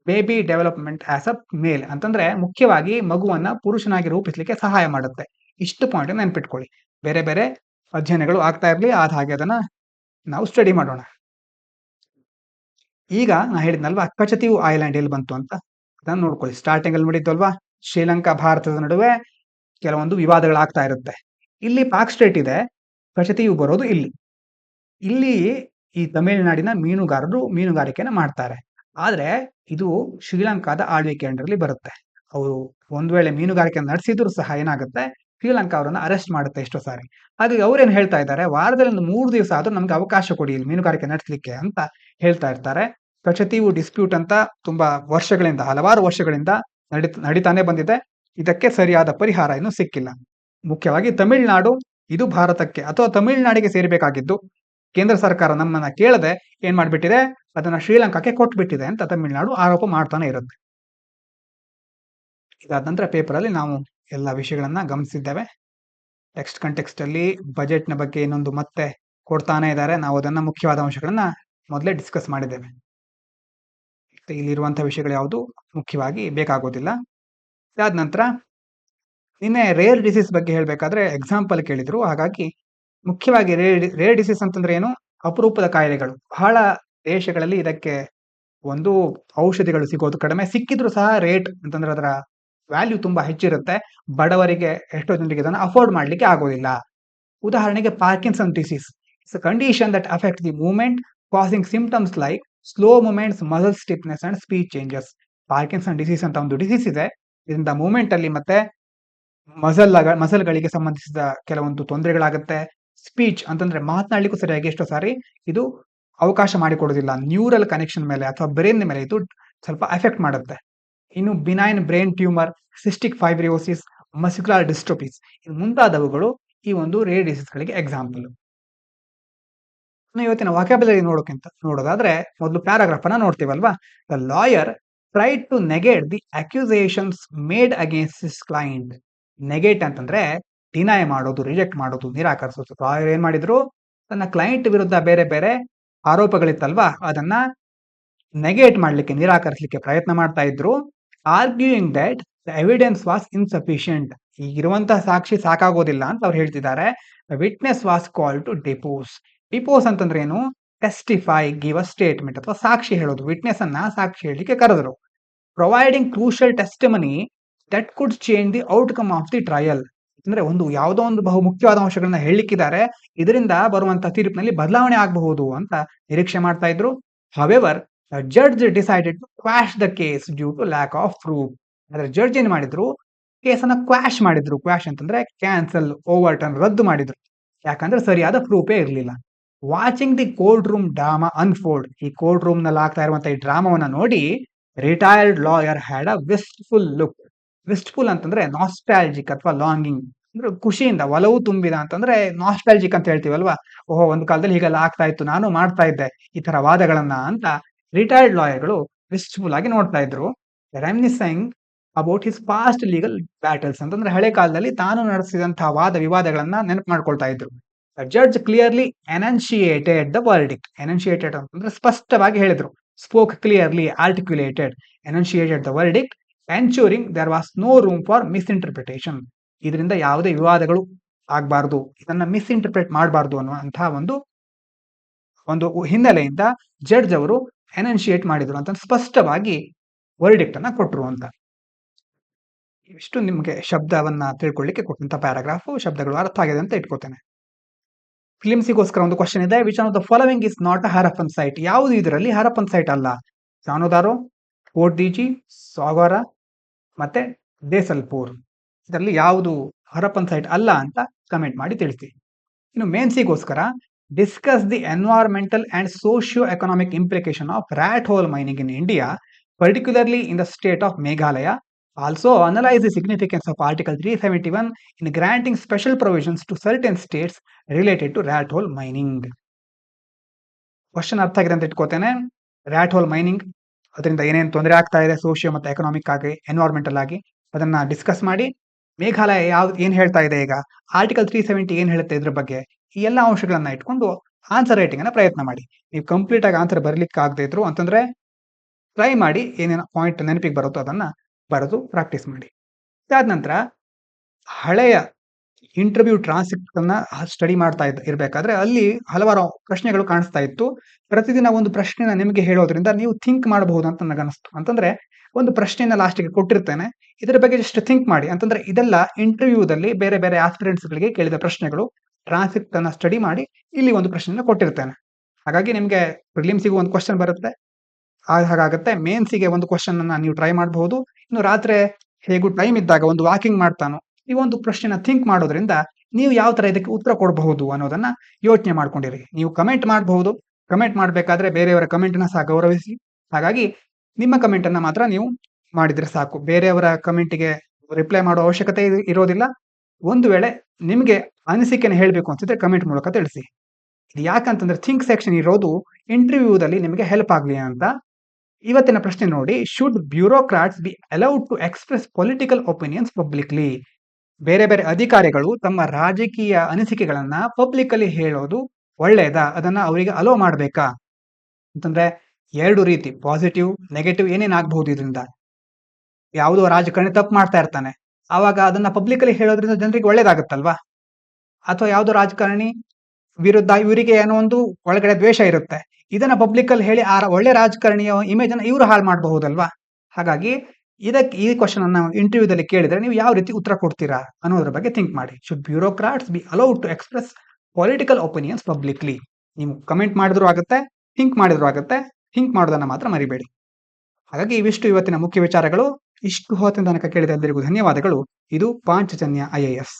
baby development as a male ಅಂತಂದ್ರೆ ಮುಖ್ಯವಾಗಿ ಮಗುವನ್ನ ಪುರುಷನಾಗಿ ರೂಪಿಸಲಿಕ್ಕೆ ಸಹಾಯ ಮಾಡುತ್ತೆ. ಇಷ್ಟು ಪಾಯಿಂಟ್ ನೆನಪಿಟ್ಕೊಳ್ಳಿ. ಬೇರೆ ಬೇರೆ ಅಧ್ಯಯನಗಳು ಆಗ್ತಾ ಇರ್ಲಿ, ಆದ ಹಾಗೆ ಅದನ್ನ ನಾವು ಸ್ಟಡಿ ಮಾಡೋಣ. ಈಗ ನಾ ಹೇಳಿದ್ನಲ್ವಾ ಕಚತೀವು ಐಲ್ಯಾಂಡ್ ಎಲ್ಲಿ ಬಂತು ಅಂತ, ಅದನ್ನ ನೋಡ್ಕೊಳ್ಳಿ. ಸ್ಟಾರ್ಟಿಂಗ್ ಅಲ್ಲಿ ನೋಡಿದ್ವಲ್ವಾ, ಶ್ರೀಲಂಕಾ ಭಾರತದ ನಡುವೆ ಕೆಲವೊಂದು ವಿವಾದಗಳಾಗ್ತಾ ಇರುತ್ತೆ. ಇಲ್ಲಿ ಪಾಕ್ ಸ್ಟೇಟ್ ಇದೆ, ಕಚತೀವು ಬರೋದು ಇಲ್ಲಿ. ಇಲ್ಲಿ ಈ ತಮಿಳುನಾಡಿನ ಮೀನುಗಾರರು ಮೀನುಗಾರಿಕೆನ ಮಾಡ್ತಾರೆ. ಆದ್ರೆ ಇದು ಶ್ರೀಲಂಕಾದ ಆಳ್ವಿಕೆ ಅಂಡರ್ಲಿ ಬರುತ್ತೆ. ಅವರು ಒಂದ್ ವೇಳೆ ಮೀನುಗಾರಿಕೆ ನಡೆಸಿದ್ರು ಸಹ ಏನಾಗುತ್ತೆ, ಶ್ರೀಲಂಕಾ ಅವರನ್ನ ಅರೆಸ್ಟ್ ಮಾಡುತ್ತೆ ಎಷ್ಟೋ ಸಾರಿ. ಹಾಗಾಗಿ ಅವ್ರೇನ್ ಹೇಳ್ತಾ ಇದ್ದಾರೆ, ವಾರದಲ್ಲಿ 3 ದಿವಸ ಆದ್ರೂ ನಮ್ಗೆ ಅವಕಾಶ ಕೊಡಿ ಇಲ್ಲಿ ಮೀನುಗಾರಿಕೆ ನಡೆಸಲಿಕ್ಕೆ ಅಂತ ಹೇಳ್ತಾ ಇರ್ತಾರೆ. ಕಚತೀವು ಡಿಸ್ಪ್ಯೂಟ್ ಅಂತ ತುಂಬಾ ವರ್ಷಗಳಿಂದ, ಹಲವಾರು ವರ್ಷಗಳಿಂದ ನಡೀತಾನೆ ಬಂದಿದೆ. ಇದಕ್ಕೆ ಸರಿಯಾದ ಪರಿಹಾರ ಇನ್ನೂ ಸಿಕ್ಕಿಲ್ಲ. ಮುಖ್ಯವಾಗಿ ತಮಿಳುನಾಡು ಇದು ಭಾರತಕ್ಕೆ ಅಥವಾ ತಮಿಳುನಾಡಿಗೆ ಸೇರ್ಬೇಕಾಗಿದ್ದು, ಕೇಂದ್ರ ಸರ್ಕಾರ ನಮ್ಮನ್ನ ಕೇಳದೆ ಏನ್ ಮಾಡ್ಬಿಟ್ಟಿದೆ, ಅದನ್ನ ಶ್ರೀಲಂಕಾಕ್ಕೆ ಕೊಟ್ಬಿಟ್ಟಿದೆ ಅಂತ ತಮಿಳುನಾಡು ಆರೋಪ ಮಾಡ್ತಾನೆ ಇರುತ್ತೆ. ಇದಾದ ನಂತರ ಪೇಪರ್ ಅಲ್ಲಿ ನಾವು ಎಲ್ಲ ವಿಷಯಗಳನ್ನ ಗಮನಿಸಿದ್ದೇವೆ. ಟೆಕ್ಸ್ಟ್ ಕಂಟೆಕ್ಸ್ಟ್ ಅಲ್ಲಿ ಬಜೆಟ್ ನ ಬಗ್ಗೆ ಇನ್ನೊಂದು ಮತ್ತೆ ಕೊಡ್ತಾನೆ ಇದ್ದಾರೆ. ನಾವು ಅದನ್ನ ಮುಖ್ಯವಾದ ಅಂಶಗಳನ್ನ ಮೊದಲೇ ಡಿಸ್ಕಸ್ ಮಾಡಿದ್ದೇವೆ. ಇಲ್ಲಿರುವಂತಹ ವಿಷಯಗಳು ಯಾವುದು ಮುಖ್ಯವಾಗಿ ಬೇಕಾಗೋದಿಲ್ಲ. ಇದಾದ ನಂತರ ನಿನ್ನೆ ರೇರ್ ಡಿಸೀಸ್ ಬಗ್ಗೆ ಹೇಳ್ಬೇಕಾದ್ರೆ ಎಕ್ಸಾಂಪಲ್ ಕೇಳಿದ್ರು. ಹಾಗಾಗಿ ಮುಖ್ಯವಾಗಿ ರೇರ್ ಡಿಸೀಸ್ ಅಂತಂದ್ರೆ ಏನು, ಅಪರೂಪದ ಕಾಯಿಲೆಗಳು. ಬಹಳ ದೇಶಗಳಲ್ಲಿ ಇದಕ್ಕೆ ಒಂದು ಔಷಧಿಗಳು ಸಿಗೋದು ಕಡಿಮೆ, ಸಿಕ್ಕಿದ್ರು ಸಹ ರೇಟ್ ಅಂತಂದ್ರೆ ಅದರ ವ್ಯಾಲ್ಯೂ ತುಂಬಾ ಹೆಚ್ಚಿರುತ್ತೆ. ಬಡವರಿಗೆ ಎಷ್ಟೋ ಜನರಿಗೆ ಇದನ್ನು ಅಫೋರ್ಡ್ ಮಾಡ್ಲಿಕ್ಕೆ ಆಗೋದಿಲ್ಲ. ಉದಾಹರಣೆಗೆ Parkinson disease it's a condition that affect the movement causing symptoms like slow movements, muscle stiffness and speech changes. Parkinson disease ಅಂತ ಒಂದು ಡಿಸೀಸ್ ಇದೆ. ಇದರಿಂದ ಮೂವ್ಮೆಂಟ್ ಅಲ್ಲಿ ಮತ್ತೆ ಮಸಲ್ಗಳಿಗೆ ಸಂಬಂಧಿಸಿದ ಕೆಲವೊಂದು ತೊಂದರೆಗಳಾಗುತ್ತೆ. ಸ್ಪೀಚ್ ಅಂತಂದ್ರೆ ಮಾತನಾಡ್ಲಿಕ್ಕೂ ಸರಿಯಾಗಿ ಎಷ್ಟೋ ಸಾರಿ ಇದು ಅವಕಾಶ ಮಾಡಿಕೊಡೋದಿಲ್ಲ. ನ್ಯೂರಲ್ ಕನೆಕ್ಷನ್ ಮೇಲೆ ಅಥವಾ ಬ್ರೈನ್ ಮೇಲೆ ಇದು ಸ್ವಲ್ಪ ಎಫೆಕ್ಟ್ ಮಾಡುತ್ತೆ. ಇನ್ನು benign brain tumour, cystic fibrosis, muscular dystrophies ಮುಂತಾದವುಗಳು ಈ ಒಂದು ರೇರ್ ಡಿಸೀಸ್ ಗಳಿಗೆ ಎಕ್ಸಾಂಪಲ್. ಇವತ್ತಿನ ವಾಕ್ಯಾಬುಲರಿ ನೋಡೋದಾದ್ರೆ ಮೊದಲು ಪ್ಯಾರಾಗ್ರಾಫ್ ಅನ್ನ ನೋಡ್ತೀವಲ್ವಾ. The lawyer tried to negate the accusations made against his client. Negate ಅಂತಂದ್ರೆ ಡಿನೈ ಮಾಡೋದು, ರಿಜೆಕ್ಟ್ ಮಾಡೋದು, ನಿರಾಕರಿಸೋದು. ಲಾಯರ್ ಏನ್ ಮಾಡಿದ್ರು, ತನ್ನ ಕ್ಲೈಂಟ್ ವಿರುದ್ಧ ಬೇರೆ ಬೇರೆ ಆರೋಪಗಳಿತ್ತಲ್ವಾ ಅದನ್ನ ನೆಗೇಟ್ ಮಾಡ್ಲಿಕ್ಕೆ, ನಿರಾಕರಿಸಲಿಕ್ಕೆ ಪ್ರಯತ್ನ ಮಾಡ್ತಾ ಇದ್ರು. Arguing that the evidence was insufficient. ಈಗಿರುವಂತಹ ಸಾಕ್ಷಿ ಸಾಕಾಗೋದಿಲ್ಲ ಅಂತ ಅವ್ರು ಹೇಳ್ತಿದ್ದಾರೆ. Witness was called to depose. Depose ಅಂತಂದ್ರೆ ಏನು, ಟೆಸ್ಟಿಫೈ, ಗಿವ್ ಅ ಸ್ಟೇಟ್ಮೆಂಟ್ ಅಥವಾ ಸಾಕ್ಷಿ ಹೇಳೋದು. ವಿಟ್ನೆಸ್ ಅನ್ನ ಸಾಕ್ಷಿ ಹೇಳಲಿಕ್ಕೆ ಕರೆದರು. Providing crucial testimony that could change the outcome of the trial. ಅಂದ್ರೆ ಯಾವುದೋ ಒಂದು ಬಹು ಮುಖ್ಯವಾದ ಅಂಶಗಳನ್ನ ಹೇಳಲಿಕ್ಕಿದ್ದಾರೆ, ಇದರಿಂದ ಬರುವಂತಹ ತೀರ್ಪಿನಲ್ಲಿ ಬದಲಾವಣೆ ಆಗಬಹುದು ಅಂತ ನಿರೀಕ್ಷೆ ಮಾಡ್ತಾ ಇದ್ರು. However judge decided to quash the case due to lack of proof. ಆದ್ರೆ ಜಡ್ಜ್ ಏನ್ ಮಾಡಿದ್ರು, ಕೇಸನ್ನ ಕ್ವಾಶ್ ಮಾಡಿದ್ರು. ಕ್ವಾಶ್ ಅಂತಂದ್ರೆ ಕ್ಯಾನ್ಸಲ್, ಓವರ್ಟರ್ನ್, ರದ್ದು ಮಾಡಿದ್ರು. ಯಾಕಂದ್ರೆ ಸರಿಯಾದ ಪ್ರೂಫೇ ಇರಲಿಲ್ಲ. Watching the courtroom drama unfold, ಈ ಕೋರ್ಟ್ ರೂಮ್ ನಲ್ಲಿ ಆಗ್ತಾ ಇರುವಂತಹ ಈ ಡ್ರಾಮಾವನ್ನ ನೋಡಿ retired lawyer had a wistful look. Wistful ಅಂತಂದ್ರೆ ನಾಸ್ಟಾಲ್ಜಿಕ್ ಅಥವಾ ಲಾಂಗಿಂಗ್, ಅಂದ್ರೆ ಖುಷಿಯಿಂದ ಒಲವು ತುಂಬಿದ ಅಂತಂದ್ರೆ ನಾಸ್ಟಾಲ್ಜಿಕ್ ಅಂತ ಹೇಳ್ತೀವಲ್ವಾ. ಓಹೋ, ಒಂದು ಕಾಲದಲ್ಲಿ ಹೀಗೆಲ್ಲ ಆಗ್ತಾ ಇತ್ತು, ನಾನು ಮಾಡ್ತಾ ಇದ್ದೆ ಈ ತರ ವಾದಗಳನ್ನ ಅಂತ ರಿಟೈರ್ಡ್ ಲಾಯರ್ಗಳು ವಿಸ್ಟ್ಫುಲ್ ಆಗಿ ನೋಡ್ತಾ ಇದ್ರು. Reminiscing about his past legal battles, ಅಂತಂದ್ರೆ ಹಳೆ ಕಾಲದಲ್ಲಿ ತಾನು ನಡೆಸಿದಂತಹ ವಾದ ವಿವಾದಗಳನ್ನ ನೆನಪು ಮಾಡ್ಕೊಳ್ತಾ ಇದ್ರು. Judge clearly enunciated the verdict. Enunciated ಅಂತಂದ್ರೆ ಸ್ಪಷ್ಟವಾಗಿ ಹೇಳಿದ್ರು. Spoke clearly, articulated, enunciated the verdict, ensuring there was no room for misinterpretation. ಇದರಿಂದ ಯಾವುದೇ ವಿವಾದಗಳು ಆಗಬಾರ್ದು, ಇದನ್ನ ಮಿಸ್ಇಂಟರ್ಪ್ರೇಟ್ ಮಾಡಬಾರ್ದು ಅನ್ನುವಂತಹ ಒಂದು ಹಿನ್ನೆಲೆಯಿಂದ ಜಡ್ಜ್ ಅವರು ಎನನ್ಶಿಯೇಟ್ ಮಾಡಿದ್ರು ಅಂತ ಸ್ಪಷ್ಟವಾಗಿ ವರ್ಡಿಕ್ಟ್ ಅನ್ನ ಕೊಟ್ರು ಅಂತ. ಇಷ್ಟು ನಿಮಗೆ ಶಬ್ದವನ್ನ ತಿಳ್ಕೊಳ್ಳಿಕ್ಕೆ ಕೊಟ್ಟಂತ ಪ್ಯಾರಾಗ್ರಾಫ್. ಶಬ್ದಗಳು ಅರ್ಥ ಆಗಿದೆ ಅಂತ ಇಟ್ಕೋತೇನೆ. ಫಿಲಿಮ್ಸಿಗೋಸ್ಕರ ಒಂದು ಕ್ವಶನ್ ಇದೆ. Which on off the following is not a Harappan site? ಯಾವುದು ಇದರಲ್ಲಿ ಹರಪ್ಪನ್ ಸೈಟ್ ಅಲ್ಲ? ಜಾನುದಾರೋ, ಕೋಟ್ ದೀಜಿ, ಸಾಗರ ಮತ್ತೆ ದೇಸಲ್ಪುರ್. ಇದರಲ್ಲಿ ಯಾವುದು ಹರಪ್ಪನ್ ಸೈಟ್ ಅಲ್ಲ ಅಂತ ಕಮೆಂಟ್ ಮಾಡಿ ತಿಳಿಸಿ. ಇನ್ನು ಮೇನ್ಸಿಗೋಸ್ಕರ discuss the environmental and socio economic implication of rat hole mining in India, particularly in the state of Meghalaya. Also analyze the significance of Article 371 in granting special provisions to certain states related to rat hole mining. Question ಅರ್ಥ ಆಗಿದೆ ಅಂತ ಇಟ್ಕೋತೇನೆ. Rat hole mining, ಅದರಿಂದ ಏನೇನು ತೊಂದರೆ ಆಗ್ತಾ ಇದೆ socio ಮತ್ತು economic ಆಗಿ, ಎನ್ವೈರನ್ಮೆಂಟಲ್ ಆಗಿ, ಅದನ್ನ ಡಿಸ್ಕಸ್ ಮಾಡಿ. ಮೇಘಾಲಯ ಏನ್ ಹೇಳ್ತಾ ಇದೆ ಈಗ, ಆರ್ಟಿಕಲ್ 370 ಏನ್ ಹೇಳುತ್ತೆ ಇದ್ರ ಬಗ್ಗೆ, ಈ ಎಲ್ಲ ಅಂಶಗಳನ್ನ ಇಟ್ಕೊಂಡು ಆನ್ಸರ್ ರೈಟಿಂಗ್ ಅನ್ನ ಪ್ರಯತ್ನ ಮಾಡಿ. ನೀವು ಕಂಪ್ಲೀಟ್ ಆಗಿ ಆನ್ಸರ್ ಬರಲಿಕ್ಕೆ ಆಗದೆ ಇದ್ರು ಅಂತಂದ್ರೆ ಟ್ರೈ ಮಾಡಿ, ಏನೇನು ಪಾಯಿಂಟ್ ನೆನಪಿಗೆ ಬರುತ್ತೋ ಅದನ್ನ ಬರೆದು ಪ್ರಾಕ್ಟೀಸ್ ಮಾಡಿ. ಇದಾದ ನಂತರ ಹಳೆಯ ಇಂಟರ್ವ್ಯೂ ಟ್ರಾನ್ಸ್ಕ್ರಿಪ್ಟ್ ಅನ್ನ ಸ್ಟಡಿ ಮಾಡ್ತಾ ಇರಬೇಕಾದ್ರೆ ಅಲ್ಲಿ ಹಲವಾರು ಪ್ರಶ್ನೆಗಳು ಕಾಣಿಸ್ತಾ ಇತ್ತು. ಪ್ರತಿದಿನ ಒಂದು ಪ್ರಶ್ನೆನ ನಿಮಗೆ ಹೇಳೋದ್ರಿಂದ ನೀವು ಥಿಂಕ್ ಮಾಡಬಹುದು ಅಂತ ನನಗನ್ನಿಸ್ತು. ಅಂತಂದ್ರೆ ಒಂದು ಪ್ರಶ್ನೆನ ಲಾಸ್ಟ್ಗೆ ಕೊಟ್ಟಿರ್ತೇನೆ, ಇದರ ಬಗ್ಗೆ ಜಸ್ಟ್ ಥಿಂಕ್ ಮಾಡಿ. ಅಂತಂದ್ರೆ ಇದೆಲ್ಲ ಇಂಟರ್ವ್ಯೂದಲ್ಲಿ ಬೇರೆ ಬೇರೆ ಆಸ್ಪಿರೆಂಟ್ಸ್ ಗಳಿಗೆ ಕೇಳಿದ ಪ್ರಶ್ನೆಗಳು. ಟ್ರಾನ್ಸ್ಕ್ರಿಪ್ಟ್ ಅನ್ನ ಸ್ಟಡಿ ಮಾಡಿ ಇಲ್ಲಿ ಒಂದು ಪ್ರಶ್ನೆನ ಕೊಟ್ಟಿರ್ತೇನೆ. ಹಾಗಾಗಿ ನಿಮ್ಗೆ ಪ್ರಿಲಿಮ್ಸಿಗೂ ಒಂದು ಕ್ವಶನ್ ಬರುತ್ತೆ, ಹಾಗಾಗತ್ತೆ. ಮೇನ್ಸಿಗೆ ಒಂದು ಕ್ವಶನ್ ಅನ್ನ ನೀವು ಟ್ರೈ ಮಾಡಬಹುದು. ಇನ್ನು ರಾತ್ರಿ ಹೇಗೂ ಟೈಮ್ ಇದ್ದಾಗ ಒಂದು ವಾಕಿಂಗ್ ಮಾಡ್ತಾನೋ ಈ ಒಂದು ಪ್ರಶ್ನೆನ ಥಿಂಕ್ ಮಾಡೋದ್ರಿಂದ ನೀವು ಯಾವ ತರ ಇದಕ್ಕೆ ಉತ್ತರ ಕೊಡಬಹುದು ಅನ್ನೋದನ್ನ ಯೋಚನೆ ಮಾಡ್ಕೊಂಡಿರಿ. ನೀವು ಕಮೆಂಟ್ ಮಾಡಬಹುದು. ಕಮೆಂಟ್ ಮಾಡಬೇಕಾದ್ರೆ ಬೇರೆಯವರ ಕಮೆಂಟ್ ನ ಸಹ ಗೌರವಿಸಿ. ಹಾಗಾಗಿ ನಿಮ್ಮ ಕಮೆಂಟ್ ಅನ್ನ ಮಾತ್ರ ನೀವು ಮಾಡಿದ್ರೆ ಸಾಕು, ಬೇರೆಯವರ ಕಮೆಂಟ್ಗೆ ರಿಪ್ಲೈ ಮಾಡೋ ಅವಶ್ಯಕತೆ ಇರೋದಿಲ್ಲ. ಒಂದು ವೇಳೆ ನಿಮ್ಗೆ ಅನಿಸಿಕೆನ ಹೇಳಬೇಕು ಅನ್ಸಿದ್ರೆ ಕಮೆಂಟ್ ಮೂಲಕ ತಿಳಿಸಿ. ಇದು ಯಾಕಂತಂದ್ರೆ ಥಿಂಕ್ ಸೆಕ್ಷನ್ ಇರೋದು ಇಂಟರ್ವ್ಯೂದಲ್ಲಿ ನಿಮಗೆ ಹೆಲ್ಪ್ ಆಗ್ಲಿ ಅಂತ. ಇವತ್ತಿನ ಪ್ರಶ್ನೆ ನೋಡಿ, should bureaucrats be allowed to express political opinions publicly? ಬೇರೆ ಬೇರೆ ಅಧಿಕಾರಿಗಳು ತಮ್ಮ ರಾಜಕೀಯ ಅನಿಸಿಕೆಗಳನ್ನ ಪಬ್ಲಿಕ್ ಅಲ್ಲಿ ಹೇಳೋದು ಒಳ್ಳೆಯದಾ, ಅದನ್ನ ಅವರಿಗೆ ಅಲೋ ಮಾಡ್ಬೇಕಾ ಅಂತಂದ್ರೆ ಎರಡು ರೀತಿ, ಪಾಸಿಟಿವ್ ನೆಗೆಟಿವ್ ಏನೇನಾಗಬಹುದು. ಇದರಿಂದ ಯಾವುದೋ ರಾಜಕಾರಣಿ ತಪ್ಪು ಮಾಡ್ತಾ ಇರ್ತಾನೆ, ಆವಾಗ ಅದನ್ನ ಪಬ್ಲಿಕ್ ಅಲ್ಲಿ ಹೇಳೋದ್ರಿಂದ ಜನರಿಗೆ ಒಳ್ಳೇದಾಗತ್ತಲ್ವಾ? ಅಥವಾ ಯಾವುದೋ ರಾಜಕಾರಣಿ ವಿರುದ್ಧ ಇವರಿಗೆ ಏನೋ ಒಂದು ಒಳಗಡೆ ದ್ವೇಷ ಇರುತ್ತೆ, ಇದನ್ನ ಪಬ್ಲಿಕ್ ಅಲ್ಲಿ ಹೇಳಿ ಆ ಒಳ್ಳೆ ರಾಜಕಾರಣಿಯ ಇಮೇಜ್ ಅನ್ನ ಇವರು ಹಾಳು ಮಾಡಬಹುದಲ್ವಾ? ಹಾಗಾಗಿ ಈ ಕ್ವಶನ್ ಅನ್ನ ಇಂಟರ್ವ್ಯೂದಲ್ಲಿ ಕೇಳಿದ್ರೆ ನೀವು ಯಾವ ರೀತಿ ಉತ್ತರ ಕೊಡ್ತೀರಾ ಅನ್ನೋದ್ರ ಬಗ್ಗೆ ಥಿಂಕ್ ಮಾಡಿ. Should bureaucrats be allowed to express political opinions publicly? ನೀವು ಕಮೆಂಟ್ ಮಾಡಿದ್ರು ಆಗುತ್ತೆ, ಥಿಂಕ್ ಮಾಡಿದ್ರು ಆಗುತ್ತೆ, ಥಿಂಕ್ ಮಾಡೋದನ್ನ ಮಾತ್ರ ಮರಿಬೇಡಿ. ಹಾಗಾಗಿ ಇವಿಷ್ಟು ಇವತ್ತಿನ ಮುಖ್ಯ ವಿಚಾರಗಳು. ಇಷ್ಟು ಹೊತ್ತಿನ ತನಕ ಕೇಳಿದ ಎಲ್ಲರಿಗೂ ಧನ್ಯವಾದಗಳು. ಇದು ಪಾಂಚಜನ್ಯ IAS.